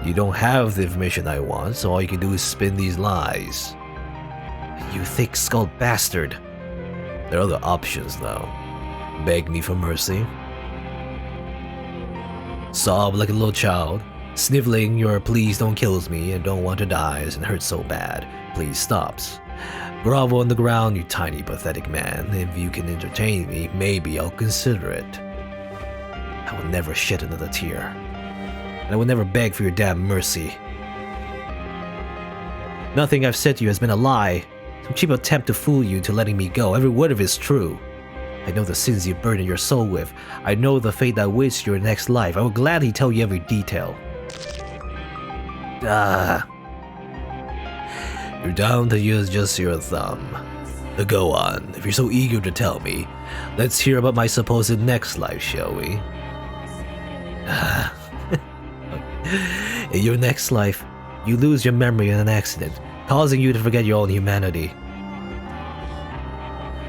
You don't have the information I want, so all you can do is spin these lies. You thick-skulled bastard. There are other options, though. Beg me for mercy. Sob like a little child, sniveling your please don't kills me and don't want to die and hurt so bad, please stops. Grovel on the ground, you tiny pathetic man. If you can entertain me, maybe I'll consider it. I will never shed another tear. And I will never beg for your damn mercy. Nothing I've said to you has been a lie. Some cheap attempt to fool you into letting me go. Every word of it is true. I know the sins you burden your soul with. I know the fate that awaits your next life. I will gladly tell you every detail. You're down to use just your thumb. But go on, if you're so eager to tell me, let's hear about my supposed next life, shall we? In your next life, you lose your memory in an accident, causing you to forget your own humanity.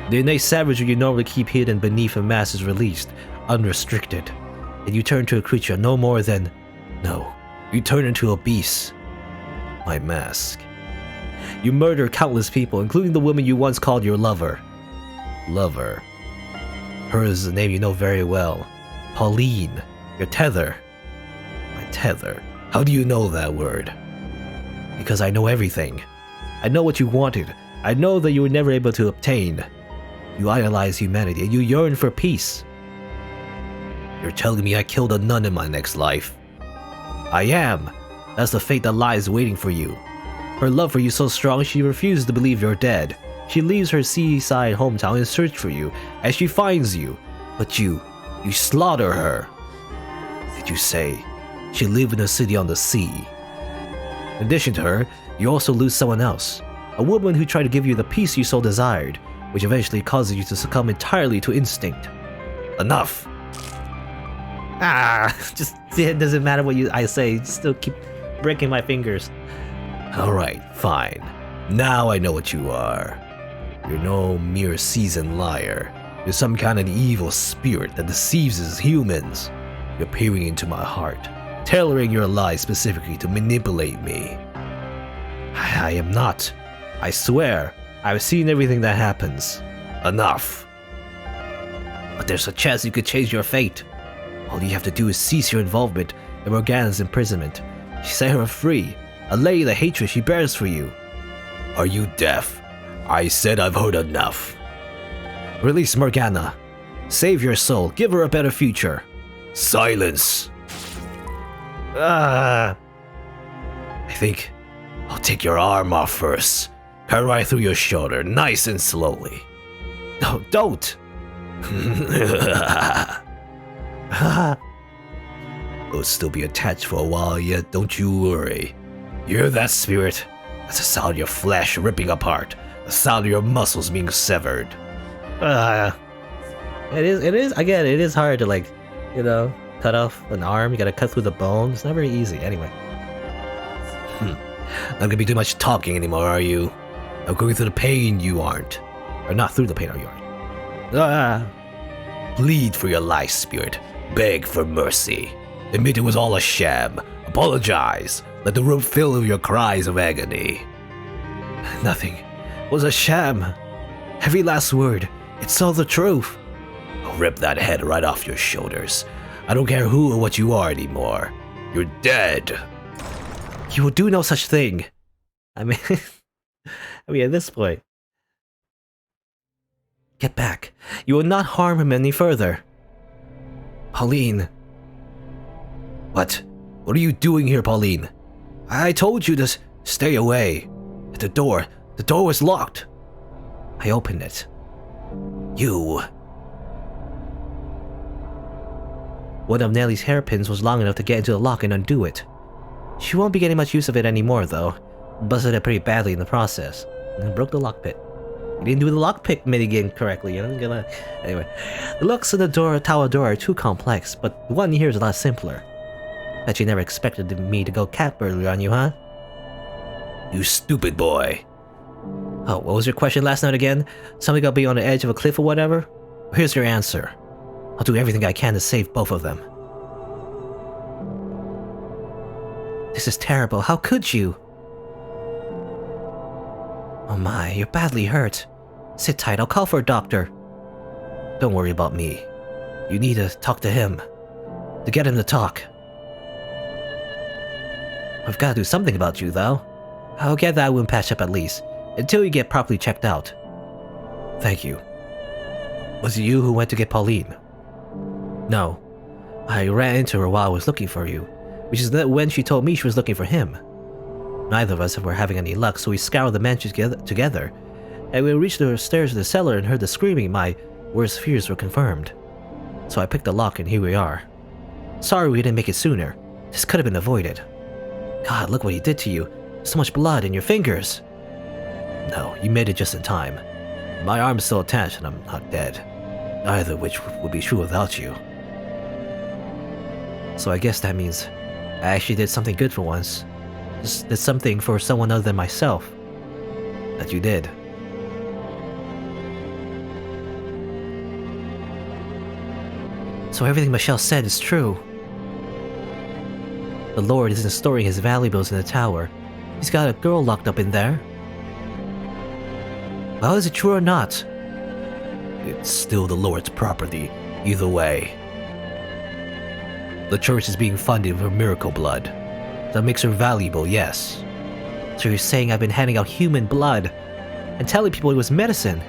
The innate savagery you normally keep hidden beneath a mask is released, unrestricted, and you turn to a creature no more than... No, you turn into a beast. My mask. You murder countless people, including the woman you once called your lover. Lover. Her is a name you know very well. Pauline, your tether. My tether. How do you know that word? Because I know everything. I know what you wanted. I know that you were never able to obtain. You idolize humanity and you yearn for peace. You're telling me I killed a nun in my next life? I am. That's the fate that lies waiting for you. Her love for you is so strong she refuses to believe you're dead. She leaves her seaside hometown in search for you, and she finds you. But you slaughter her. Did you say she lived in a city on the sea? In addition to her, you also lose someone else. A woman who tried to give you the peace you so desired, which eventually causes you to succumb entirely to instinct. Enough! Just it doesn't matter what I say, still keep breaking my fingers. Alright, fine. Now I know what you are. You're no mere seasoned liar. You're some kind of evil spirit that deceives us humans. You're peering into my heart, tailoring your lies specifically to manipulate me. I am not. I swear, I've seen everything that happens. Enough. But there's a chance you could change your fate. All you have to do is cease your involvement in Morgana's imprisonment. Set her free, allay the hatred she bears for you. Are you deaf? I said I've heard enough. Release Morgana. Save your soul. Give her a better future. Silence. I think I'll take your arm off first. Cut right through your shoulder, nice and slowly. No, don't! We'll still be attached for a while yet, don't you worry. You hear that, spirit? That's the sound of your flesh ripping apart, the sound of your muscles being severed. It is hard to, like, you know, cut off an arm. You gotta cut through the bone. It's not very easy, anyway. Not gonna be too much talking anymore, are you? I'm going through the pain, you aren't. Or not through the pain, are you aren't? Plead for your life, spirit. Beg for mercy. Admit it was all a sham. Apologize. Let the room fill with your cries of agony. Nothing was a sham. Every last word. It's all the truth. I'll rip that head right off your shoulders. I don't care who or what you are anymore. You're dead. You will do no such thing. I mean, at this point. Get back. You will not harm him any further. Pauline. What? What are you doing here, Pauline? I told you to stay away. The door was locked. I opened it. You. One of Nellie's hairpins was long enough to get into the lock and undo it. She won't be getting much use of it anymore, though. Busted it pretty badly in the process. And broke the lockpick. You didn't do the lockpick minigame correctly, you know? Anyway, the locks in the tower door are too complex, but the one here is a lot simpler. Bet you never expected me to go cat burglar on you, huh? You stupid boy. Oh, what was your question last night again? Something about being on the edge of a cliff or whatever? Here's your answer. I'll do everything I can to save both of them. This is terrible. How could you? Oh my, you're badly hurt. Sit tight, I'll call for a doctor. Don't worry about me. You need to talk to him. To get him to talk. I've got to do something about you, though. I'll get that wound patched up at least, until you get properly checked out. Thank you. Was it you who went to get Pauline? No. I ran into her while I was looking for you, which is when she told me she was looking for him. Neither of us were having any luck, so we scoured the mansion together, and when we reached the stairs of the cellar and heard the screaming, my worst fears were confirmed. So I picked the lock and here we are. Sorry we didn't make it sooner. This could have been avoided. God, look what he did to you. So much blood in your fingers. No, you made it just in time. My arm's still attached and I'm not dead. Either which would be true without you. So I guess that means I actually did something good for once. Just did something for someone other than myself. That you did. So everything Michelle said is true. The Lord isn't storing his valuables in the tower. He's got a girl locked up in there. Well, is it true or not? It's still the Lord's property, either way. The church is being funded with miracle blood. That makes her valuable, yes. So you're saying I've been handing out human blood and telling people it was medicine?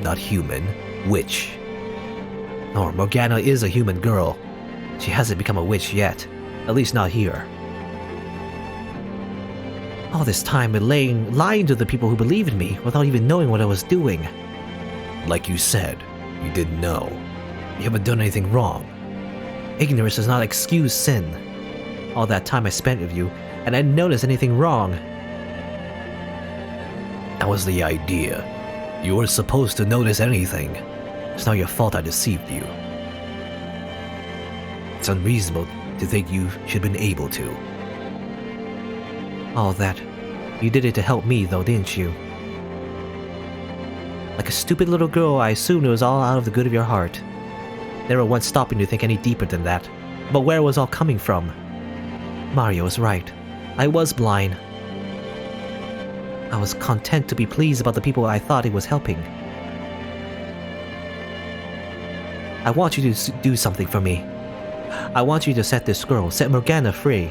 Not human, witch. Oh, Morgana is a human girl. She hasn't become a witch yet. At least not here. All this time been lying to the people who believed in me without even knowing what I was doing. Like you said, you didn't know. You haven't done anything wrong. Ignorance does not excuse sin. All that time I spent with you, and I didn't notice anything wrong. That was the idea. You weren't supposed to notice anything. It's not your fault I deceived you. It's unreasonable to think you should have been able to. All that. You did it to help me though, didn't you? Like a stupid little girl, I assumed it was all out of the good of your heart. Never once stopping to think any deeper than that. But where was all coming from? Mario was right. I was blind. I was content to be pleased about the people I thought he was helping. I want you to do something for me. I want you to set this girl, set Morgana free.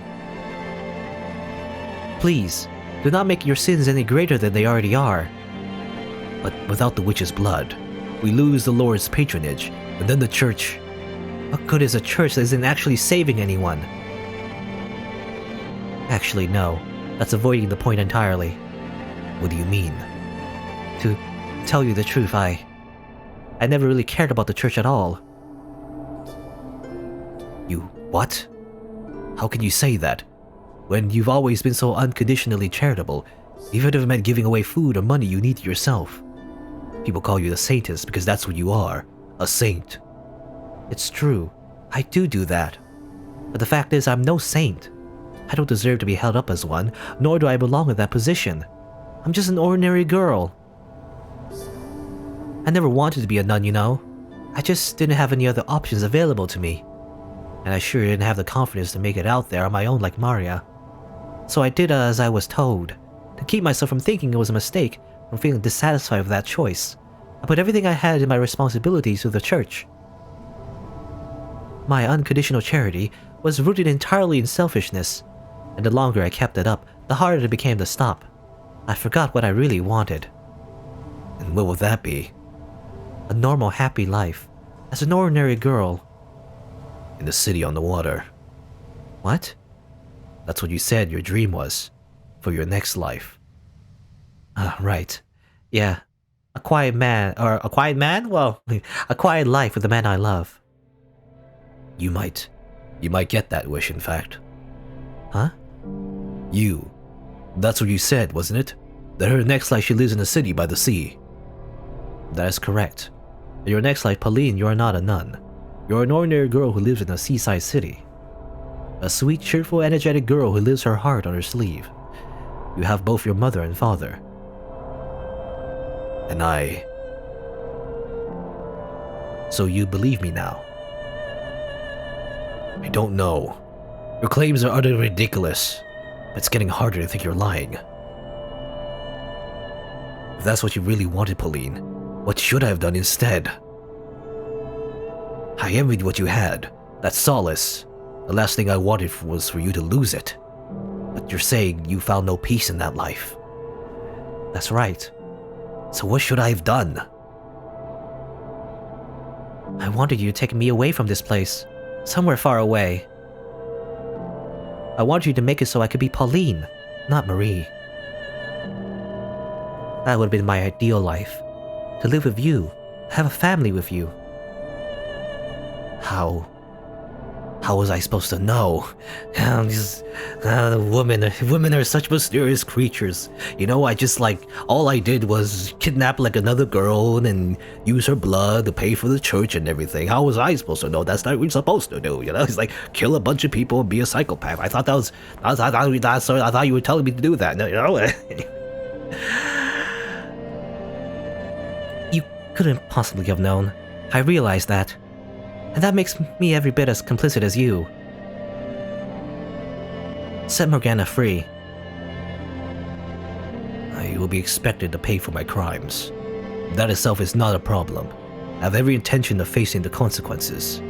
Please, do not make your sins any greater than they already are. But without the witch's blood, we lose the Lord's patronage, and then the church... What good is a church that isn't actually saving anyone? Actually, no. That's avoiding the point entirely. What do you mean? To tell you the truth, I never really cared about the church at all. You what? How can you say that? When you've always been so unconditionally charitable, even if it meant giving away food or money you need yourself. People call you a saintess because that's what you are, a saint. It's true, I do that. But the fact is, I'm no saint. I don't deserve to be held up as one, nor do I belong in that position. I'm just an ordinary girl. I never wanted to be a nun, you know. I just didn't have any other options available to me. And I sure didn't have the confidence to make it out there on my own like Maria. So I did as I was told. To keep myself from thinking it was a mistake, from feeling dissatisfied with that choice, I put everything I had in my responsibilities to the church. My unconditional charity was rooted entirely in selfishness, and the longer I kept it up, the harder it became to stop. I forgot what I really wanted. And what would that be? A normal, happy life, as an ordinary girl. In the city on the water. What? That's what you said your dream was, for your next life. Right. Yeah. A quiet man, Well, a quiet life with the man I love. You might get that wish, in fact. Huh? That's what you said, wasn't it? That her next life she lives in a city by the sea. That is correct. In your next life, Pauline, you are not a nun. You're an ordinary girl who lives in a seaside city. A sweet, cheerful, energetic girl who lives her heart on her sleeve. You have both your mother and father. And I... So you believe me now? I don't know. Your claims are utterly ridiculous, but it's getting harder to think you're lying. If that's what you really wanted, Pauline, what should I have done instead? I envied what you had, that solace. The last thing I wanted was for you to lose it. But you're saying you found no peace in that life. That's right. So what should I have done? I wanted you to take me away from this place, somewhere far away. I wanted you to make it so I could be Pauline, not Marie. That would have been my ideal life. To live with you, have a family with you. How was I supposed to know? Women are such mysterious creatures. You know, all I did was kidnap another girl and use her blood to pay for the church and everything. How was I supposed to know? That's not what we're supposed to do, you know? It's like, kill a bunch of people and be a psychopath. I thought I thought you were telling me to do that, you know? You couldn't possibly have known. I realized that. And that makes me every bit as complicit as you. Set Morgana free. I will be expected to pay for my crimes. That itself is not a problem. I have every intention of facing the consequences.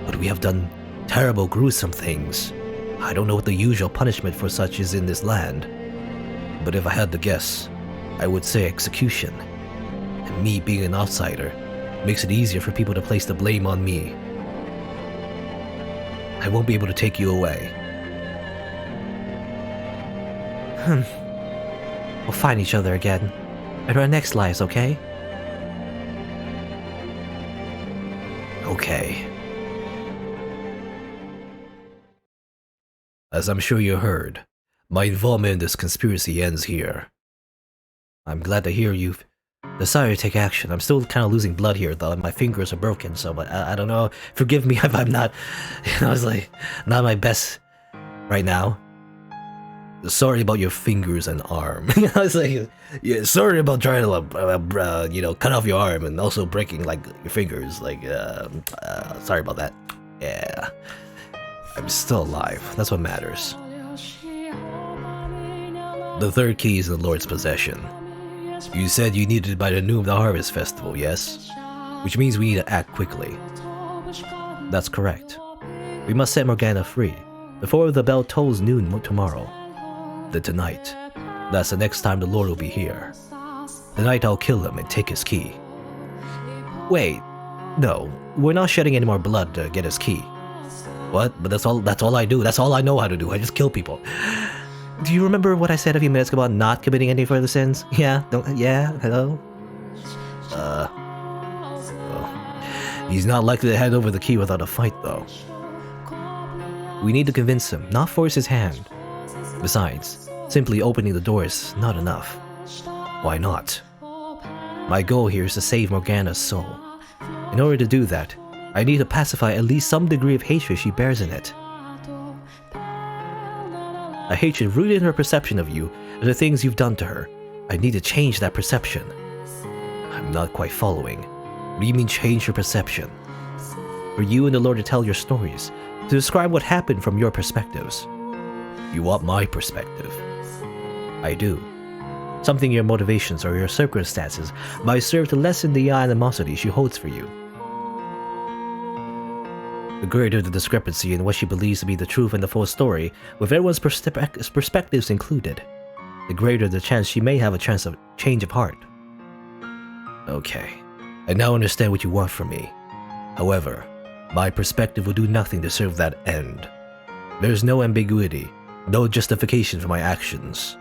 But we have done terrible, gruesome things. I don't know what the usual punishment for such is in this land. But if I had to guess, I would say execution. And me being an outsider makes it easier for people to place the blame on me. I won't be able to take you away. We'll find each other again in our next lives, okay? Okay. As I'm sure you heard, my involvement in this conspiracy ends here. I'm glad to hear you've decided to take action. I'm still kind of losing blood here, though. My fingers are broken, so but I don't know. Forgive me if I'm not, it's like, not my best right now. Sorry about your fingers and arm. It's like, yeah, sorry about trying to, cut off your arm and also breaking, your fingers. Sorry about that. Yeah. I'm still alive. That's what matters. The third key is in the Lord's possession. You said you needed it by the noon of the Harvest Festival, yes? Which means we need to act quickly. That's correct. We must set Morgana free, before the bell tolls noon tomorrow. Then tonight, that's the next time the Lord will be here. Tonight I'll kill him and take his key. Wait, no, we're not shedding any more blood to get his key. What? But that's all I do, that's all I know how to do, I just kill people. Do you remember what I said a few minutes ago about not committing any further sins? Yeah? Yeah? Hello? Well, he's not likely to hand over the key without a fight, though. We need to convince him, not force his hand. Besides, simply opening the door is not enough. Why not? My goal here is to save Morgana's soul. In order to do that, I need to pacify at least some degree of hatred she bears in it. A hatred rooted in her perception of you and the things you've done to her. I need to change that perception. I'm not quite following. What do you mean change your perception? For you and the Lord to tell your stories, to describe what happened from your perspectives. You want my perspective? I do. Something in your motivations or your circumstances might serve to lessen the animosity she holds for you. The greater the discrepancy in what she believes to be the truth and the full story, with everyone's perspectives included, the greater the chance she may have a chance of change of heart. Okay, I now understand what you want from me. However, my perspective will do nothing to serve that end. There's no ambiguity, no justification for my actions.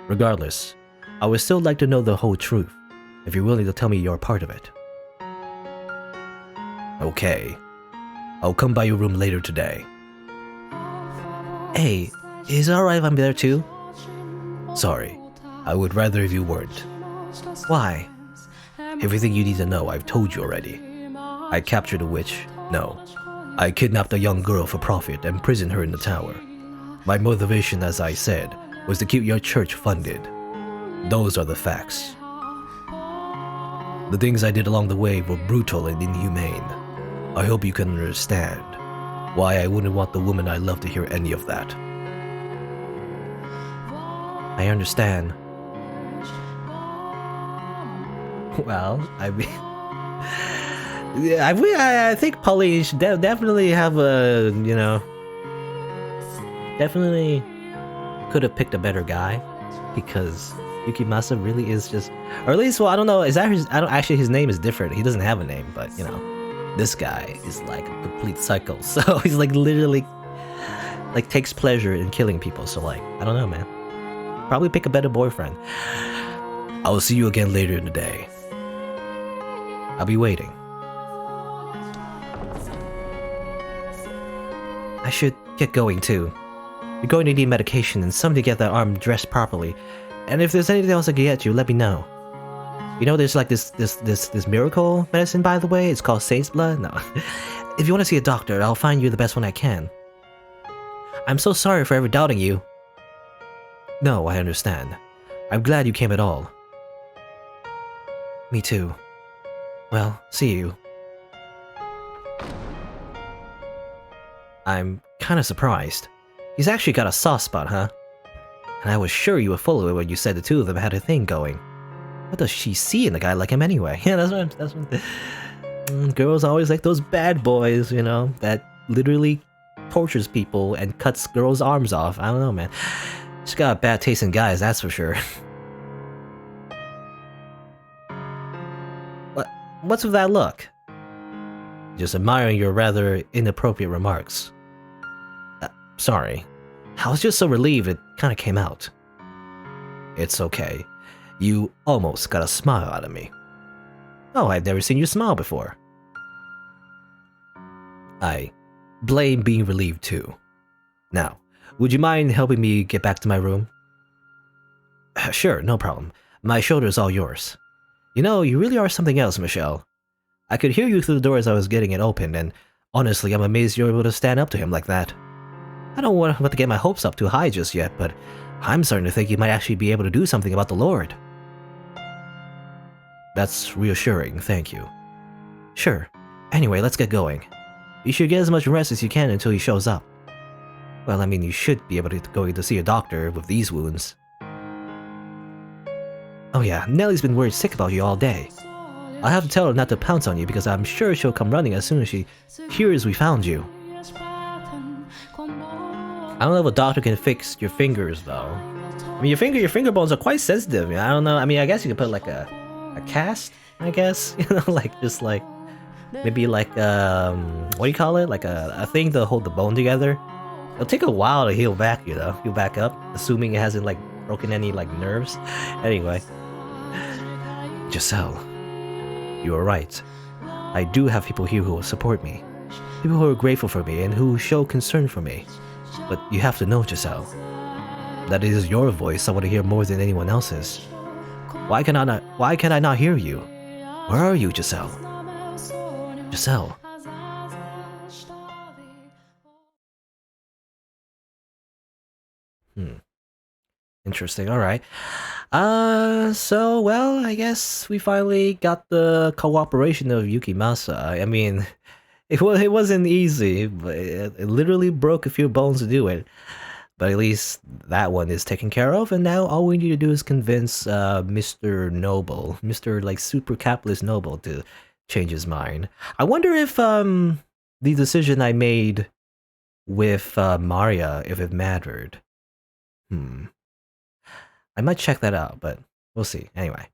Regardless, I would still like to know the whole truth, if you're willing to tell me you're part of it. Okay, I'll come by your room later today. Hey, is it alright if I'm there too? Sorry, I would rather if you weren't. Why? Everything you need to know I've told you already. I captured a witch? No. I kidnapped a young girl for profit and imprisoned her in the tower. My motivation, as I said, was to keep your church funded. Those are the facts. The things I did along the way were brutal and inhumane. I hope you can understand why I wouldn't want the woman I love to hear any of that. I understand. Well, I mean... I think Pauline should definitely have a, you know... Definitely could have picked a better guy. Because Yukimasa really is just... Or at least, well, I don't know, is that his... actually, his name is different. He doesn't have a name, but, you know... This guy is like a complete psycho, so he's like literally like takes pleasure in killing people, so like, I don't know, man. Probably pick a better boyfriend. I will see you again later in the day. I'll be waiting. I should get going too. You're going to need medication and something to get that arm dressed properly. And if there's anything else I can get you, let me know. You know, there's like this miracle medicine, by the way. It's called Sage's Blood. No. If you want to see a doctor, I'll find you the best one I can. I'm so sorry for ever doubting you. No, I understand. I'm glad you came at all. Me too. Well, see you. I'm kinda surprised. He's actually got a soft spot, huh? And I was sure you would follow it when you said the two of them had a thing going. What does she see in a guy like him anyway? Yeah, that's what girls always like those bad boys, you know, that literally tortures people and cuts girls' arms off. I don't know, man. She's got a bad taste in guys, that's for sure. What's with that look? Just admiring your rather inappropriate remarks. Sorry. I was just so relieved it kinda came out. It's okay. You almost got a smile out of me. Oh, I've never seen you smile before. I blame being relieved too. Now, would you mind helping me get back to my room? Sure, no problem. My shoulder is all yours. You know, you really are something else, Michelle. I could hear you through the door as I was getting it opened, and honestly, I'm amazed you're able to stand up to him like that. I don't want to get my hopes up too high just yet, but I'm starting to think you might actually be able to do something about the Lord. That's reassuring, thank you. Sure. Anyway, let's get going. You should get as much rest as you can until he shows up. Well, I mean, you should be able to go to see a doctor with these wounds. Oh yeah, Nellie's been worried sick about you all day. I'll have to tell her not to pounce on you because I'm sure she'll come running as soon as she hears we found you. I don't know if a doctor can fix your fingers though. I mean, your finger bones are quite sensitive. I don't know. I mean, I guess you could put like a cast, I guess. You know, like just like maybe like what do you call it? Like a thing to hold the bone together. It'll take a while to heal back, you know, heal back up, assuming it hasn't like broken any like nerves. Anyway, Giselle, you are right. I do have people here who will support me, people who are grateful for me and who show concern for me. But you have to know, Giselle, that it is your voice I want to hear more than anyone else's. Why can I not hear you? Where are you, Giselle? Giselle. Interesting. All right. So well, I guess we finally got the cooperation of Yukimasa. I mean, it wasn't easy, but it literally broke a few bones to do it. But at least that one is taken care of, and now all we need to do is convince Mr. Noble, Mr. like super capitalist Noble, to change his mind. I wonder if the decision I made with Maria, if it mattered. I might check that out, but we'll see. Anyway.